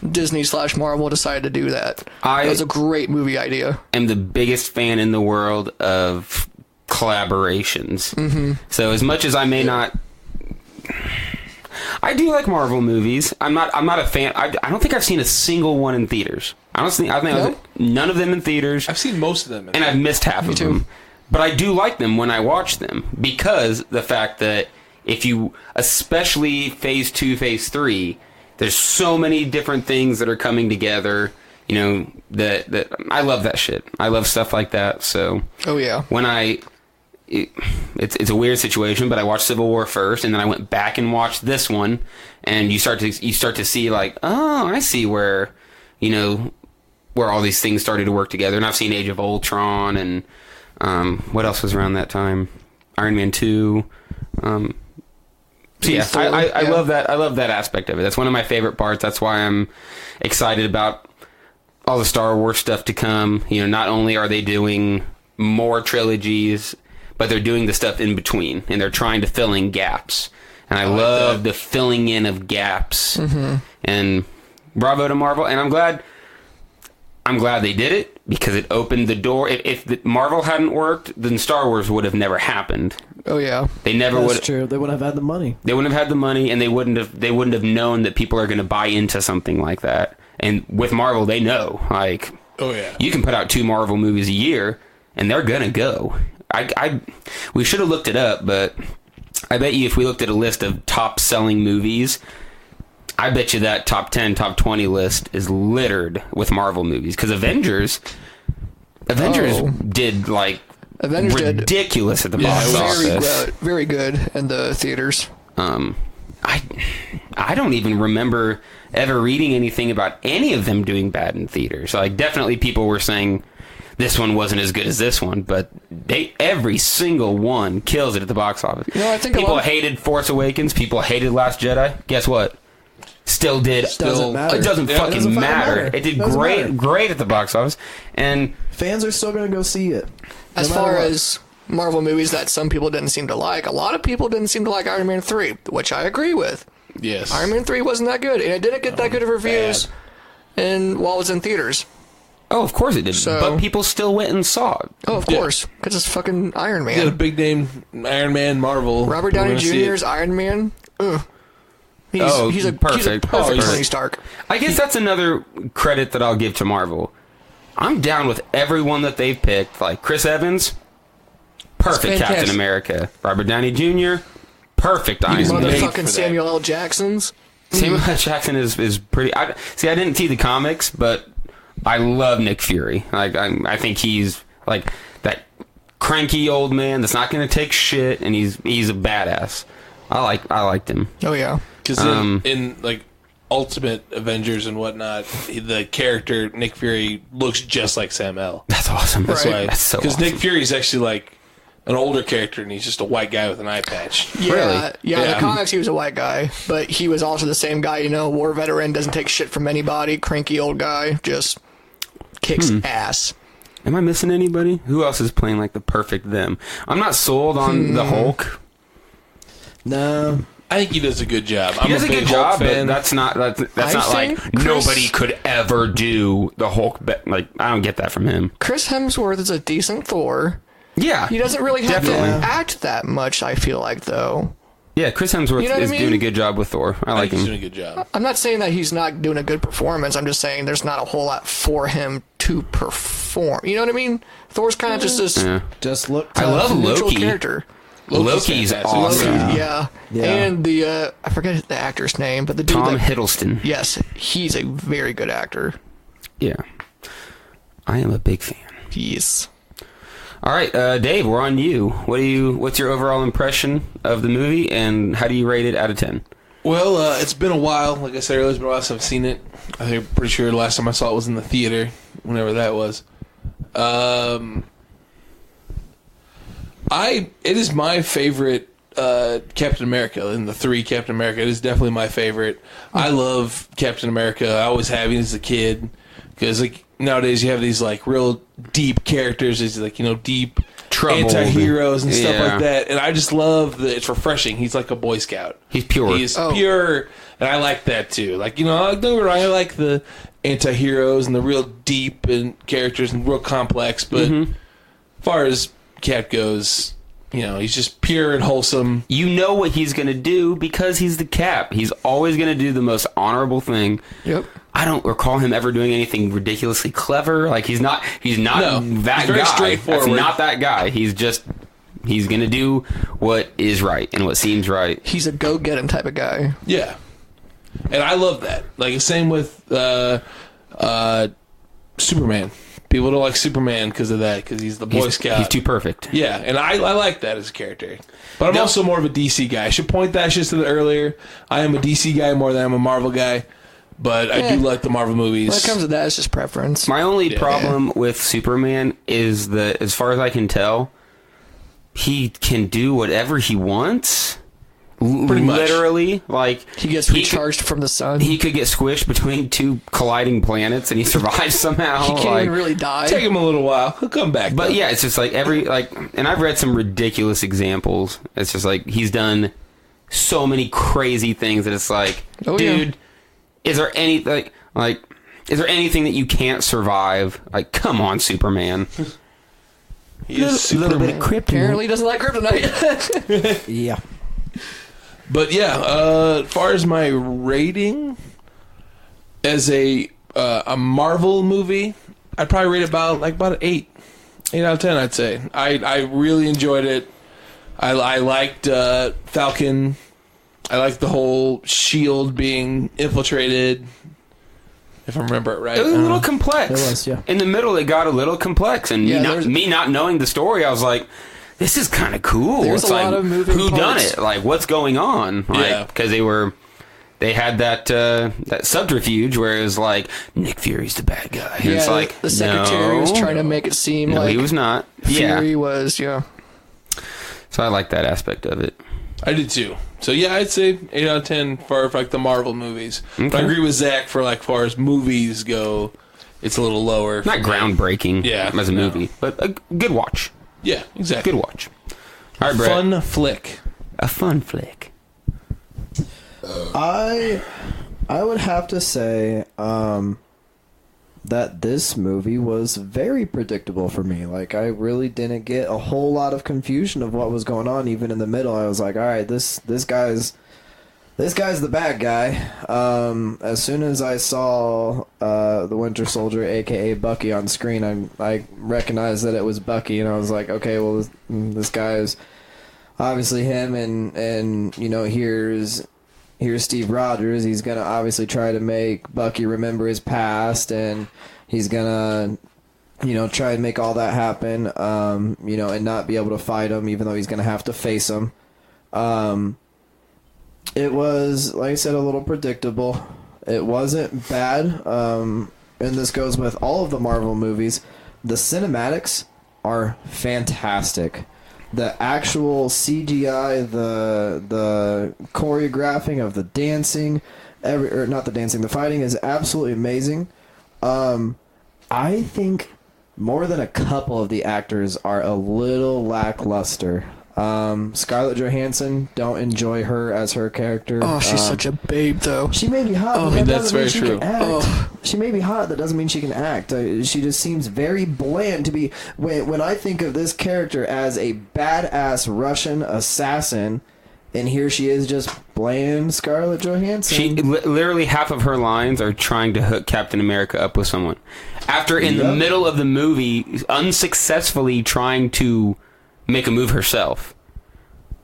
Disney/Marvel decided to do that. It was a great movie idea. I'm the biggest fan in the world of collaborations. Mm-hmm. So as much as I may not, I do like Marvel movies. I'm not a fan. I don't think I've seen a single one in theaters. I think none of them in theaters. I've seen most of them, and I've missed half of them. But I do like them when I watch them, because the fact that if you, especially Phase 2, Phase 3. There's so many different things that are coming together, that I love that shit. I love stuff like that. So, oh yeah. When it's a weird situation, but I watched Civil War first, and then I went back and watched this one, and you start to see like, oh, I see where all these things started to work together. And I've seen Age of Ultron, and what else was around that time? Iron Man 2. So yeah, I love that. I love that aspect of it. That's one of my favorite parts. That's why I'm excited about all the Star Wars stuff to come. Not only are they doing more trilogies, but they're doing the stuff in between, and they're trying to fill in gaps. And I love the filling in of gaps. Mm-hmm. And bravo to Marvel. And I'm glad they did it, because it opened the door. If Marvel hadn't worked, then Star Wars would have never happened. Oh yeah, they never would. That's true. They wouldn't have had the money. They wouldn't have had the money, and they wouldn't have known that people are going to buy into something like that. And with Marvel, they know, like, oh yeah, you can put out 2 Marvel movies a year, and they're gonna go. We should have looked it up, but I bet you if we looked at a list of top selling movies, I bet you that top 10, top 20 list is littered with Marvel movies, because Avengers did like. Avengers ridiculous at the box office. Very good in the theaters. I don't even remember ever reading anything about any of them doing bad in theaters. Like, definitely people were saying this one wasn't as good as this one, but every single one kills it at the box office. I think people hated Force Awakens. People hated Last Jedi. Guess what? Still did. Doesn't matter. It doesn't fucking matter. It did great at the box office, and fans are still going to go see it. As far as Marvel movies that some people didn't seem to like, a lot of people didn't seem to like Iron Man 3, which I agree with. Yes. Iron Man 3 wasn't that good, and it didn't get that good of reviews while it was in theaters. Oh, of course it did. But people still went and saw it. Oh, of course. Because it's fucking Iron Man. He had a big name, Iron Man, Marvel. Robert Downey Jr.'s Iron Man. He's a perfect Tony Stark. I guess that's another credit that I'll give to Marvel. I'm down with everyone that they've picked. Like Chris Evans, perfect Captain America. Robert Downey Jr., perfect Iron Man. Motherfucking Samuel L. Jackson's. Samuel L. Jackson is pretty. I didn't see the comics, but I love Nick Fury. Like I think he's like that cranky old man that's not going to take shit, and he's a badass. I liked him. Oh yeah, because in like Ultimate Avengers and whatnot, the character Nick Fury looks just like Sam L. That's awesome. That's why. That's so because awesome. Nick Fury's actually like an older character, and he's just a white guy with an eye patch. Yeah, Really? yeah. In Yeah. the comics, he was a white guy, but he was also the same guy. War veteran, doesn't take shit from anybody. Cranky old guy, just kicks ass. Am I missing anybody? Who else is playing like the perfect them? I'm not sold on the Hulk. No. I think he does a good job. He does a good job, but fan. that's not I like think Chris- nobody could ever do the Hulk. Like I don't get that from him. Chris Hemsworth is a decent Thor. Yeah, He doesn't really have Definitely. to act that much, I feel like, though. yeah. Chris Hemsworth You know what is I mean? doing a good job with Thor. I I like think he's him. doing a good job. I'm not saying that he's not doing a good performance. I'm just saying there's not a whole lot for him to perform. You know what I mean? Thor's kind of just this Yeah. Just look I tough. love neutral Loki. character. Loki's fantastic. awesome. Loki, yeah. Yeah. And the, I forget the actor's name, but the dude Tom that... Hiddleston. Yes, he's a very good actor. Yeah, I am a big fan. Yes. All right, Dave, we're on you. What's your overall impression of the movie, and how do you rate it out of 10? Well, it's been a while. Like I said earlier, it's been a while since I've seen it. I think I'm pretty sure the last time I saw it was in the theater, whenever that was. It is my favorite Captain America in the 3 Captain America. It is definitely my favorite. I love Captain America. I always have, even as a kid, because like nowadays you have these like real deep characters, these like deep Troubled. anti-heroes and stuff Yeah. like that. And I just love that it's refreshing. He's like a Boy Scout. He's pure. He's pure, and I like that too. Like don't get me wrong, I like the anti-heroes and the real deep and characters and real complex. But as far as Cap goes, he's just pure and wholesome. You know what he's going to do because he's the Cap. He's always going to do the most honorable thing. Yep. I don't recall him ever doing anything ridiculously clever. Like he's not No, that he's very guy. straightforward. That's not that guy. He's going to do what is right and what seems right. He's a go-get-him type of guy. Yeah, and I love that. Like same with Superman. People don't like Superman because of that, because he's the Boy Scout. He's too perfect. Yeah, and I like that as a character. But I'm also more of a DC guy. I should point that shit to earlier. I am a DC guy more than I'm a Marvel guy, but I do like the Marvel movies. When it comes to that, it's just preference. My only problem with Superman is that, as far as I can tell, he can do whatever he wants. Pretty much. Literally, like He gets recharged from the sun. he could get squished between 2 colliding planets and he survives somehow. He can't like, even really die. Take him a little while. He'll come back. But though. yeah, it's just like and I've read some ridiculous examples. It's just like he's done so many crazy things that it's like, dude, is there anything that you can't survive? Like, come on, Superman. he is A little bit of Superman. kryptonite. Apparently, he doesn't like kryptonite. Yeah. But yeah, as far as my rating as a Marvel movie, I'd probably rate it about an 8 out of 10. I'd say I really enjoyed it. I liked Falcon. I liked the whole Shield being infiltrated. If I remember it right, It was a little complex. It was, yeah. In the middle, it got a little complex, and me not knowing the story, I was like, "This is kind of cool." There's It's a like, lot of moving who done parts. it? Like, what's going on? Yeah. Because they had that subterfuge where it was like Nick Fury's the bad guy. And it's like the secretary was trying to make it seem no, like he was not. Fury Yeah, was, yeah. so I like that aspect of it. I did too. So yeah, I'd say 8 out of 10 for like the Marvel movies. But I Okay. agree with Zach for like far as movies go, it's a little lower. Not groundbreaking, Yeah, as a no. movie, but a good watch. Yeah, exactly. Good watch. All right, Brett. Fun flick. A fun flick. I would have to say that this movie was very predictable for me. Like, I really didn't get a whole lot of confusion of what was going on. Even in the middle, I was like, all right, this guy's the bad guy. As soon as I saw the Winter Soldier, aka Bucky, on screen, I recognized that it was Bucky, and I was like, okay, well, this guy is obviously him, and here's Steve Rogers. He's gonna obviously try to make Bucky remember his past, and he's gonna, try and make all that happen, and not be able to fight him, even though he's gonna have to face him. It was, like I said, a little predictable. It wasn't bad, and this goes with all of the Marvel movies. The cinematics are fantastic. the actual CGI, the choreographing of the dancing, the fighting is absolutely amazing. I think more than a couple of the actors are a little lackluster. Scarlett Johansson, don't enjoy her as her character. Oh, she's such a babe, though. She may be hot. Oh, but that that's doesn't mean very she true. can act. She may be hot. That doesn't mean she can act. She just seems very bland to be. When I think of this character as a badass Russian assassin, and here she is just bland Scarlett Johansson. She literally half of her lines are trying to hook Captain America up with someone. After in the middle of the movie, unsuccessfully trying to make a move herself.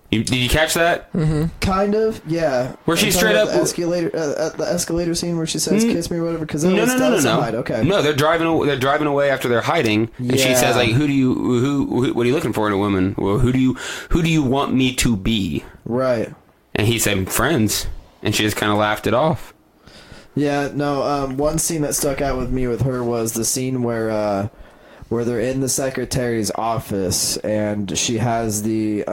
Did you catch that? Mm-hmm. Kind of, yeah. Where she straight up the escalator scene where she says "kiss me" or whatever. Because no. Hide. Okay. No, they're driving away after they're hiding, and she says like, what are you looking for in a woman? Well, who do you want me to be? Right. And he said friends, and she just kind of laughed it off. Yeah. No. One scene that stuck out with me with her was the scene where they're in the secretary's office and she has the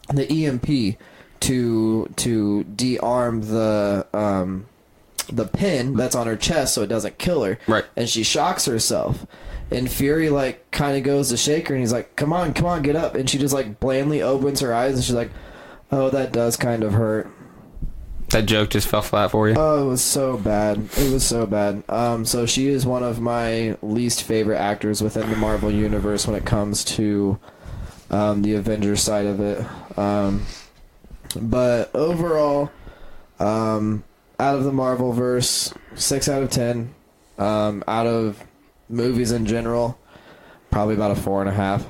EMP to dearm the pin that's on her chest so it doesn't kill her. Right. And she shocks herself. And Fury like kind of goes to shake her and he's like, come on, get up. And she just like blandly opens her eyes and she's like, oh, that does kind of hurt. That joke just fell flat for you? Oh, it was so bad. So she is one of my least favorite actors within the Marvel Universe when it comes to the Avengers side of it. But overall, out of the Marvel-verse, 6 out of 10. Out of movies in general, probably about a 4.5.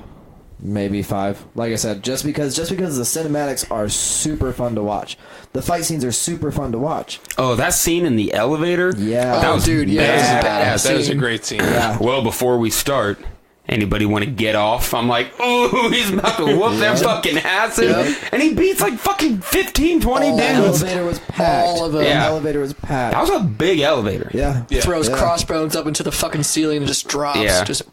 Maybe 5. Like I said, just because the cinematics are super fun to watch. The fight scenes are super fun to watch. Oh, that scene in the elevator? Yeah. That was dude, yeah. That was a great scene. Yeah. Well, before we start, anybody want to get off? I'm like, oh, he's about to whoop that fucking acid. Yep. And he beats like fucking 15, 20 The dudes. elevator was packed. All of them. Yeah. The elevator was packed. That was a big elevator. Yeah. Throws Yeah. crossbones up into the fucking ceiling and just drops. Yeah. Just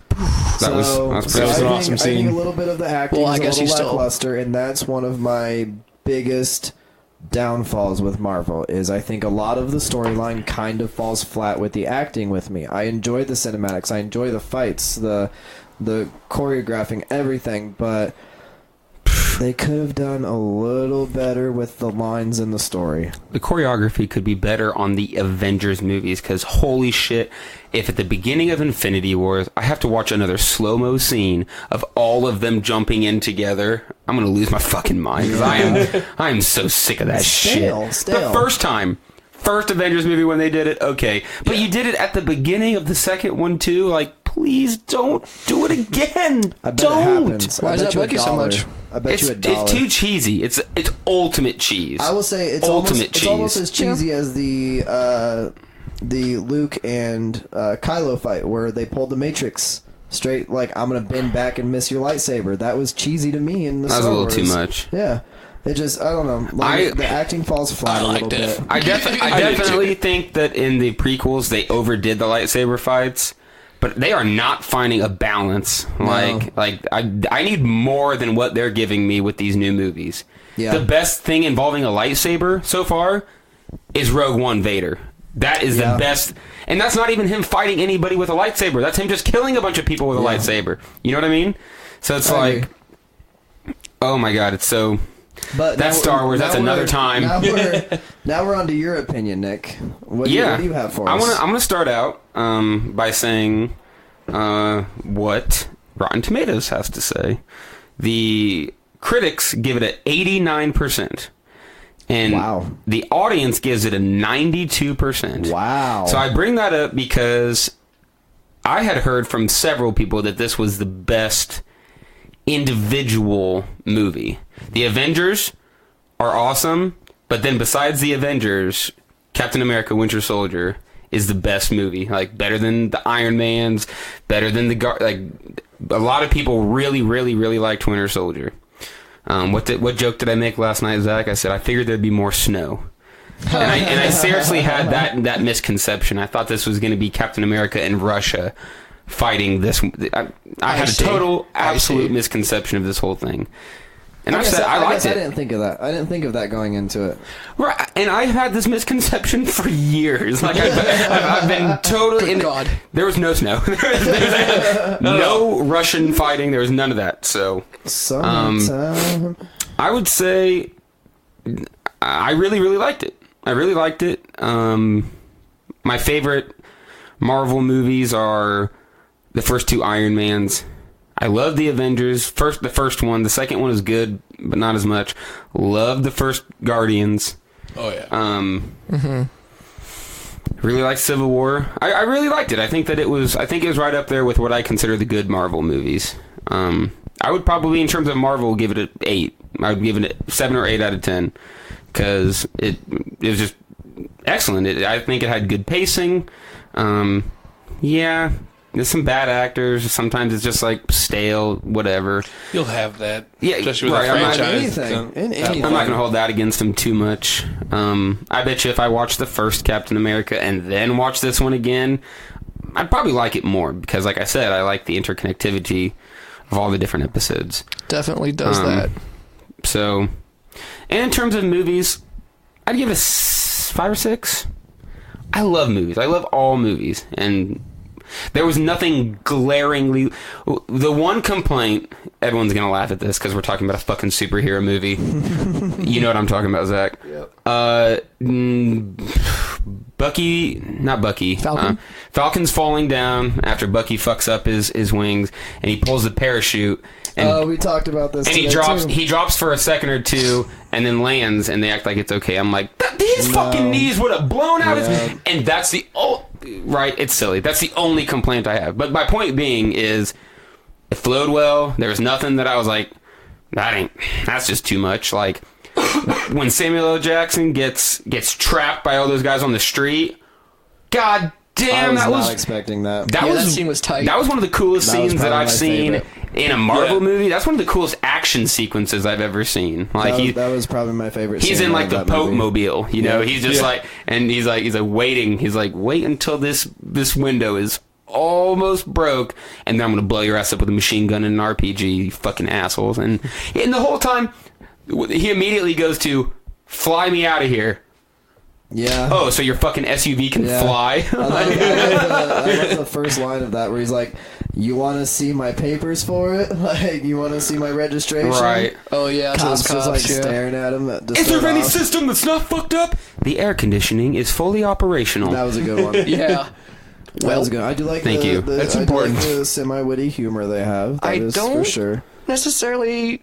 That was So pretty an I awesome think, I think scene. a little bit of the acting Well, I is guess a you little still- lackluster, and that's one of my biggest downfalls with Marvel, is I think a lot of the storyline kind of falls flat with the acting with me. I enjoy the cinematics, I enjoy the fights, the choreographing, everything, but they could have done a little better with the lines in the story. The choreography could be better on the Avengers movies, because holy shit, if at the beginning of Infinity Wars I have to watch another slow-mo scene of all of them jumping in together, I'm going to lose my fucking mind, because I am so sick of that Stale. The first Avengers movie when they did it, okay. But you did it at the beginning of the second one too, like, please don't do it again. I bet don't. it happens. Why I does bet that you bug you so $1. much? I bet you $1. It's too cheesy. It's ultimate cheese. I will say it's ultimate almost cheese. as cheesy as the Luke and Kylo fight where they pulled the Matrix straight. Like, I'm gonna bend back and miss your lightsaber. That was cheesy to me in the That was Star a little Wars. too much. Yeah, it just I don't know. Like, the acting falls flat a little bit. I definitely think that in the prequels they overdid the lightsaber fights, but they are not finding a balance. Like I need more than what they're giving me with these new movies. Yeah. The best thing involving a lightsaber so far is Rogue One Vader. That is the best, and that's not even him fighting anybody with a lightsaber. That's him just killing a bunch of people with a lightsaber. You know what I mean? So it's I like, oh my god, it's so. But That's Star Wars. That's another time. Now we're on to your opinion, Nick. What do you have for us? I'm gonna start out by saying what Rotten Tomatoes has to say. The critics give it an 89%. And the audience gives it a 92%. Wow. So I bring that up because I had heard from several people that this was the best individual movie. The Avengers are awesome, but then besides the Avengers, Captain America Winter Soldier is the best movie. Like, better than the Iron Mans, better than a lot of people really, really, really liked Winter Soldier. What joke did I make last night, Zach? I said I figured there'd be more snow, and I seriously had that misconception. I thought this was going to be Captain America in Russia fighting this. I had a total, absolute misconception of this whole thing. And I liked it. I didn't think of that. I didn't think of that going into it. Right, and I've had this misconception for years. Like I've been totally. God. There was no snow. there was no Russian fighting. There was none of that. So, I would say I really, really liked it. I really liked it. My favorite Marvel movies are the first two Iron Mans. I love the Avengers. The first one. The second one is good, but not as much. Love the first Guardians. Oh yeah. Really liked Civil War. I really liked it. I think it was right up there with what I consider the good Marvel movies. I would probably, in terms of Marvel, give it an 8. I would give it a 7 or 8 out of 10 because it was just excellent. I think it had good pacing. Yeah. There's some bad actors. Sometimes it's just like stale, whatever. You'll have that. Yeah, especially with right. a franchise. Anything. I'm not going to hold that against them too much. I bet you if I watched the first Captain America and then watch this one again, I'd probably like it more because, like I said, I like the interconnectivity of all the different episodes. Definitely does that. So, and in terms of movies, I'd give it a 5 or 6. I love movies. I love all movies, and there was nothing glaringly. The one complaint, everyone's gonna laugh at this because we're talking about a fucking superhero movie. You know what I'm talking about, Zach? Yep. Not Bucky. Falcon? Falcon's falling down after Bucky fucks up his wings, and he pulls the parachute. And, we talked about this. And he drops for a second or two, and then lands, and they act like it's okay. I'm like, his fucking knees would have blown out his. And that's the right. It's silly. That's the only complaint I have. But my point being is, it flowed well. There was nothing that I was like, that's just too much. Like when Samuel L. Jackson gets trapped by all those guys on the street. God damn, I was not expecting that. That scene was tight. That was one of the coolest scenes that I've seen in a Marvel movie. That's one of the coolest action sequences I've ever seen. Like that was probably my favorite. He's scene in like the Pope Mobile, you know. He's just like, and he's like waiting. He's like, wait until this window is almost broke, and then I'm gonna blow your ass up with a machine gun and an RPG, you fucking assholes. And the whole time, he immediately goes to fly me out of here. Yeah. Oh, so your fucking SUV can fly? I love the first line of that where he's like, "You want to see my papers for it? Like, you want to see my registration?" Right. Oh yeah. Cops just like staring at him. Is there any system that's not fucked up? The air conditioning is fully operational. That was a good one. Yeah. That was good. I do like. Thank you. That's important. Like the semi-witty humor they have. That is don't for sure. necessarily.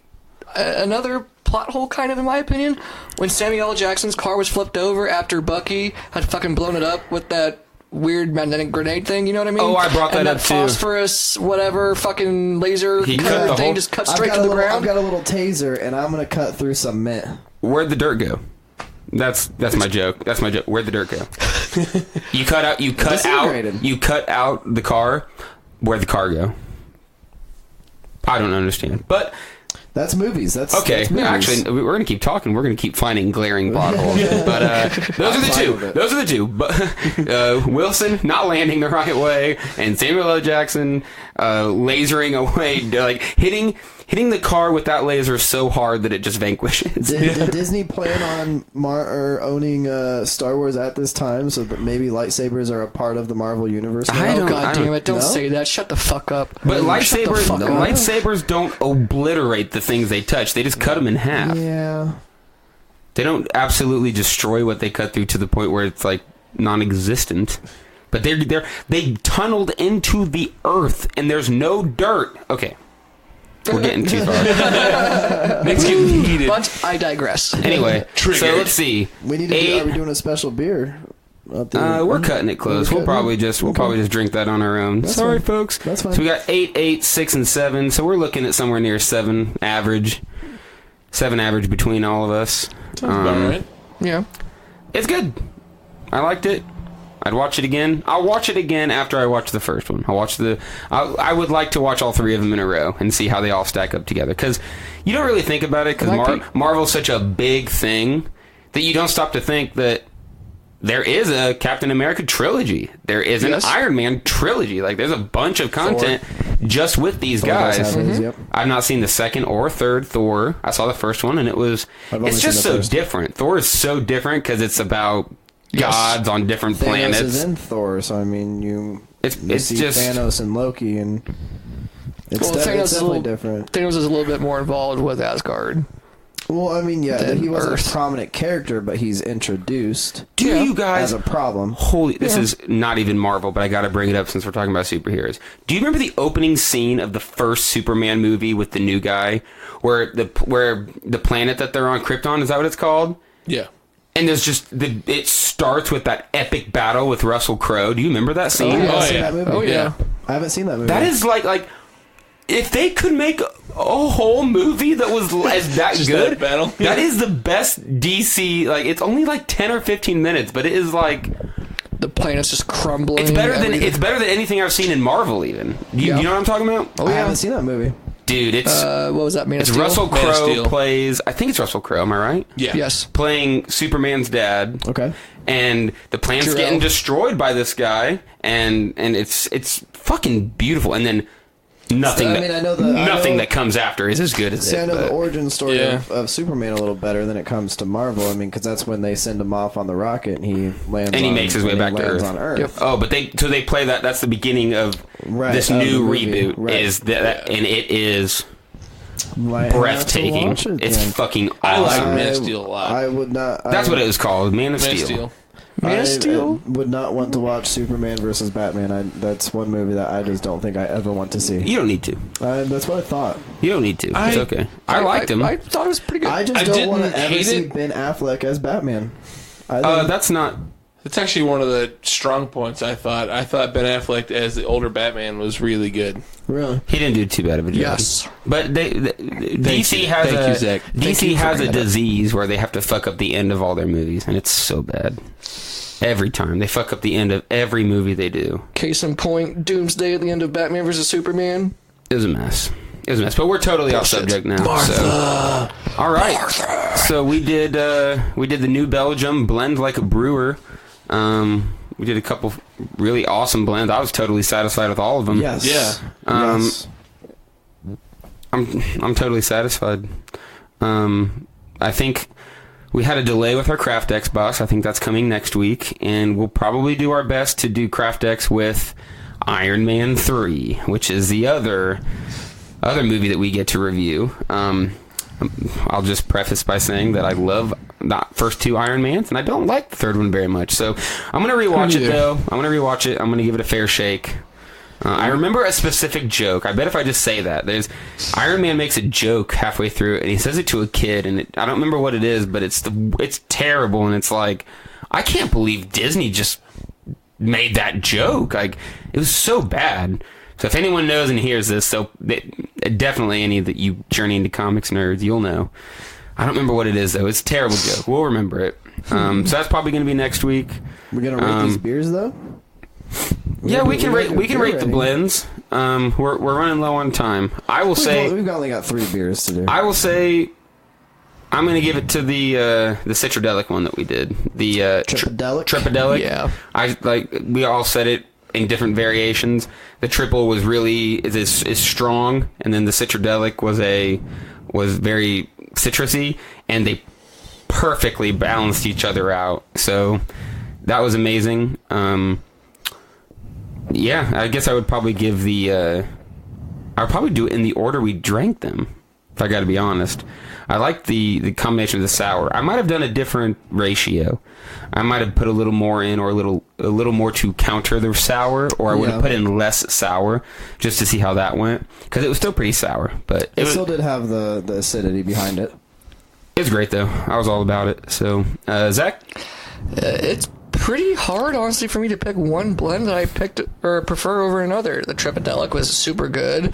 Another plot hole, kind of, in my opinion, when Samuel L. Jackson's car was flipped over after Bucky had fucking blown it up with that weird magnetic grenade thing, you know what I mean? Oh, I brought that and up that too. Phosphorus, whatever, fucking laser thing just cut straight to the ground. I've got a little taser, and I'm gonna cut through some mint. Where'd the dirt go? That's my joke. That's my joke. Where'd the dirt go? You cut out the car. Where'd the car go? I don't understand, but. That's movies. That's okay. That's movies. Actually, we're gonna keep talking. We're gonna keep finding glaring plot holes. But those are the two. Those are the two. But Wilson not landing the right way, and Samuel L. Jackson lasering away, like hitting the car with that laser so hard that it just vanquishes. Did Disney plan on owning Star Wars at this time, so that maybe lightsabers are a part of the Marvel universe now? God damn it! Don't say that. Shut the fuck up. But lightsabers don't obliterate the things they touch. They just cut them in half. Yeah. They don't absolutely destroy what they cut through to the point where it's like non-existent. But they tunneled into the earth, and there's no dirt. Okay. We're getting too far. Makes you heated. But I digress. Anyway, so let's see. We need to. Are we doing a special beer? We're cutting it close. We'll probably just drink that on our own. Sorry, folks. That's fine. So we got 8, 8, 6, and 7. So we're looking at somewhere near 7 average. 7 average between all of us. Sounds about right. Yeah. It's good. I liked it. I'd watch it again. I'll watch it again after I watch the first one. I would like to watch all 3 of them in a row and see how they all stack up together. Because you don't really think about it, because Marvel's such a big thing that you don't stop to think that there is a Captain America trilogy. There is an Iron Man trilogy. Like, there's a bunch of content just with these guys. Yep. I've not seen the second or third Thor. I saw the first one, and it's just so different. Thor is so different because it's about gods on different planets. Thanos is in Thor, so I mean, you see just Thanos and Loki, and it's definitely different. Thanos is a little bit more involved with Asgard. Well, I mean, yeah, he wasn't a prominent character, but he's introduced. Do you guys as a problem? This is not even Marvel, but I got to bring it up since we're talking about superheroes. Do you remember the opening scene of the first Superman movie with the new guy, where the planet that they're on, Krypton, is that what it's called? Yeah. And there's just it starts with that epic battle with Russell Crowe. Do you remember that scene? Oh yeah. I haven't seen that movie. That is like if they could make a whole movie that was that good, that is the best DC. Like, it's only like 10 or 15 minutes, but it is like the planet's just crumbling. It's better than anything I've seen in Marvel. Even you know what I'm talking about? I haven't seen that movie. Dude, it's what was that? Man of it's Steel? Russell Crowe plays. I think it's Russell Crowe. Am I right? Yeah. Yes. Playing Superman's dad. Okay. And the planet's Jor-El. getting destroyed by this guy, and it's fucking beautiful. And then nothing that comes after is as good as I know but- the origin story of Superman a little better than it comes to Marvel. I mean, because that's when they send him off on the rocket and he lands. And he makes his way back to Earth. On Earth. Yep. Oh, but they play that. That's the beginning of this new reboot. Is that and it is breathtaking. It's fucking awesome. I like Man of Steel a lot. I would not. That's what it was called, Man of Man of Steel. Steel. Man of Steel? I would not want to watch Superman versus Batman. That's one movie that I just don't think I ever want to see. You don't need to. That's what I thought. You don't need to. It's okay. I liked him. I thought it was pretty good. I just don't want to didn't ever hate see it. Ben Affleck as Batman. I That's not. It's actually one of the strong points, I thought. I thought Ben Affleck as the older Batman was really good. really. He didn't do too bad of a job. Yes. But DC has Thank you, Zach. DC has a disease where they have to fuck up the end of all their movies, and it's so bad. Every time they fuck up the end of every movie they do. Case in point, Doomsday at the end of Batman vs Superman. It was a mess. But we're totally off subject now. So. All right. Martha. So we did the New Belgium blend like a brewer. We did a couple really awesome blends. I was totally satisfied with all of them. Yes. Yeah. Yes. I'm totally satisfied. I think we had a delay with our Craft X box. I think that's coming next week, and we'll probably do our best to do Craft X with Iron Man 3, which is the other movie that we get to review. I'll just preface by saying that I love the first two Iron Mans, and I don't like the third one very much. So I'm going to rewatch it, though. I'm going to rewatch it. I'm going to give it a fair shake. I remember a specific joke. I bet if I just say that. Iron Man makes a joke halfway through, and he says it to a kid, and I don't remember what it is, but it's terrible, and it's like, I can't believe Disney just made that joke. Like, it was so bad. So if anyone knows and hears this, definitely any of you Journey into Comics nerds, you'll know. I don't remember what it is, though. It's a terrible joke. We'll remember it. So that's probably going to be next week. We're gonna rate these beers, though. Yeah, we can rate the blends. We're running low on time. I will say we've only got 3 beers to do. I will say I'm going to give it to the Citradelic one that we did. The Tripodelic. Yeah. We all said it in different variations. The triple was really is strong, and then the Citradelic was very citrusy, and they perfectly balanced each other out. So that was amazing. Yeah, I guess I would probably give I would probably do it in the order we drank them, if I got to be honest. I like the combination of the sour. I might have done a different ratio. I might have put a little more in, or a little more to counter the sour, or I would have put in less sour just to see how that went, because it was still pretty sour, but it still did have the acidity behind it. It was great though. I was all about it. So, Zach, it's pretty hard, honestly, for me to pick one blend that I picked or prefer over another. The Tripodelic was super good.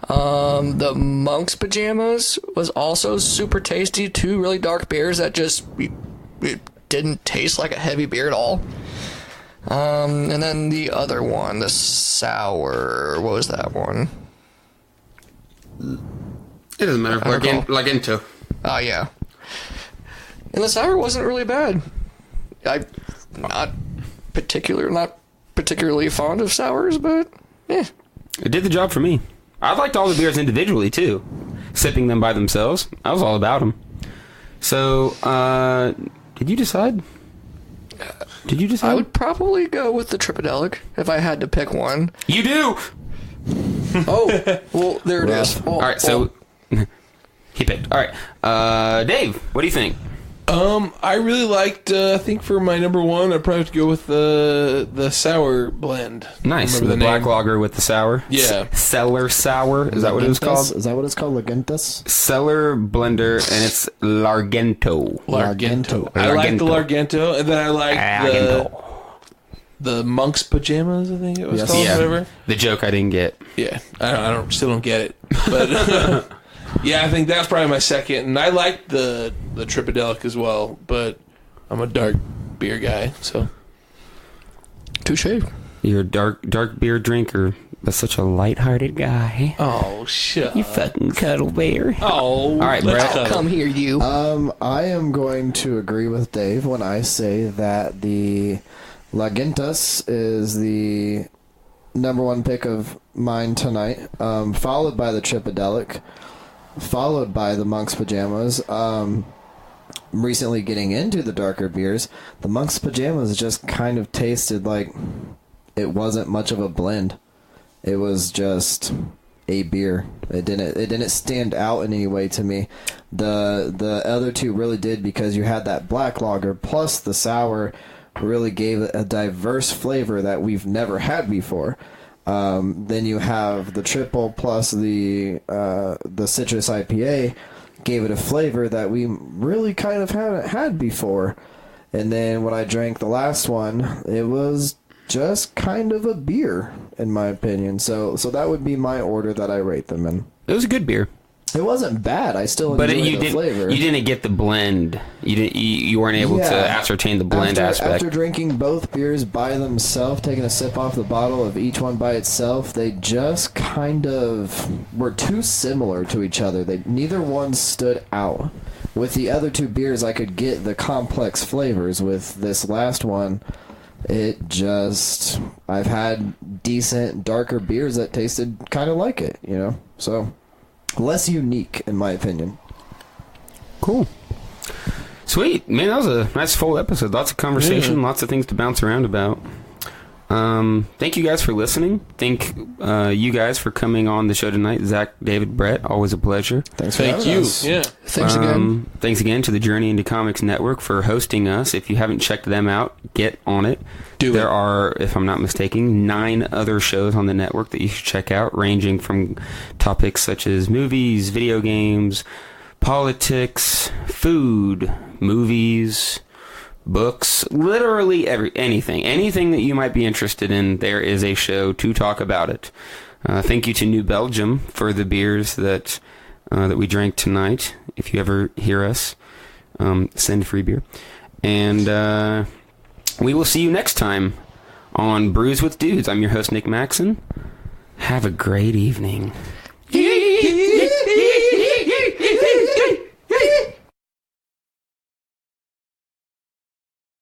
The Monk's Pajamas was also super tasty. 2 really dark beers that just it didn't taste like a heavy beer at all. And then the other one, the sour. What was that one? it doesn't matter. Like into. Oh yeah. And the sour wasn't really bad. not particularly fond of sours, but It did the job for me. I liked all the beers individually too. Sipping them by themselves, I was all about them. So, did you decide? I would probably go with the Tripadelic if I had to pick one. You do. Oh, well, there it is. Oh, All right, so he picked. All right, Dave, what do you think? I really liked. I think for my number one, I'd probably have to go with the sour blend. Nice, Remember the black lager with the sour. Yeah. Cellar sour. Is that what it was called? Is that what it's called? Lagentas? Cellar blender, and it's Largento. Largento. I like the Largento, and then I like the monk's pajamas. I think it was called. Yeah. Whatever. The joke I didn't get. Yeah, I still don't get it, but. Yeah, I think that's probably my second, and I like the Tripadelic as well, but I'm a dark beer guy, so touche. You're a dark beer drinker, but such a lighthearted guy. Oh, shut You fucking cuddle bear. Oh, all right, Brett. Come here, you. I am going to agree with Dave when I say that the Lagentas is the number one pick of mine tonight, followed by the Tripadelic, followed by the Monk's Pajamas. Recently getting into the darker beers, the Monk's Pajamas just kind of tasted like it wasn't much of a blend. It was just a beer. It didn't stand out in any way to me. The other two really did, because you had that black lager plus the sour really gave it a diverse flavor that we've never had before. Then you have the triple plus the citrus IPA gave it a flavor that we really kind of haven't had before. And then when I drank the last one, it was just kind of a beer, in my opinion. So that would be my order that I rate them in. It was a good beer. It wasn't bad. I still enjoyed the flavor. You didn't get the blend. You weren't able to ascertain the blend aspect. After drinking both beers by themselves, taking a sip off the bottle of each one by itself, they just kind of were too similar to each other. Neither one stood out. With the other two beers, I could get the complex flavors. With this last one, I've had decent, darker beers that tasted kind of like it, so... less unique, in my opinion. Cool. Sweet. Man, that was a nice full episode. Lots of conversation, lots of things to bounce around about. Thank you guys for listening. Thank you guys for coming on the show tonight. Zach, David, Brett, always a pleasure. Thanks for having us. Yeah. Thanks again. Thanks again to the Journey into Comics Network for hosting us. If you haven't checked them out, get on it. There are, if I'm not mistaken, 9 other shows on the network that you should check out, ranging from topics such as movies, video games, politics, food, movies, books, literally anything that you might be interested in. There is a show to talk about it. Thank you to New Belgium for the beers that we drank tonight. If you ever hear us, send free beer. And we will see you next time on Brews with Dudes. I'm your host, Nick Maxon. Have a great evening.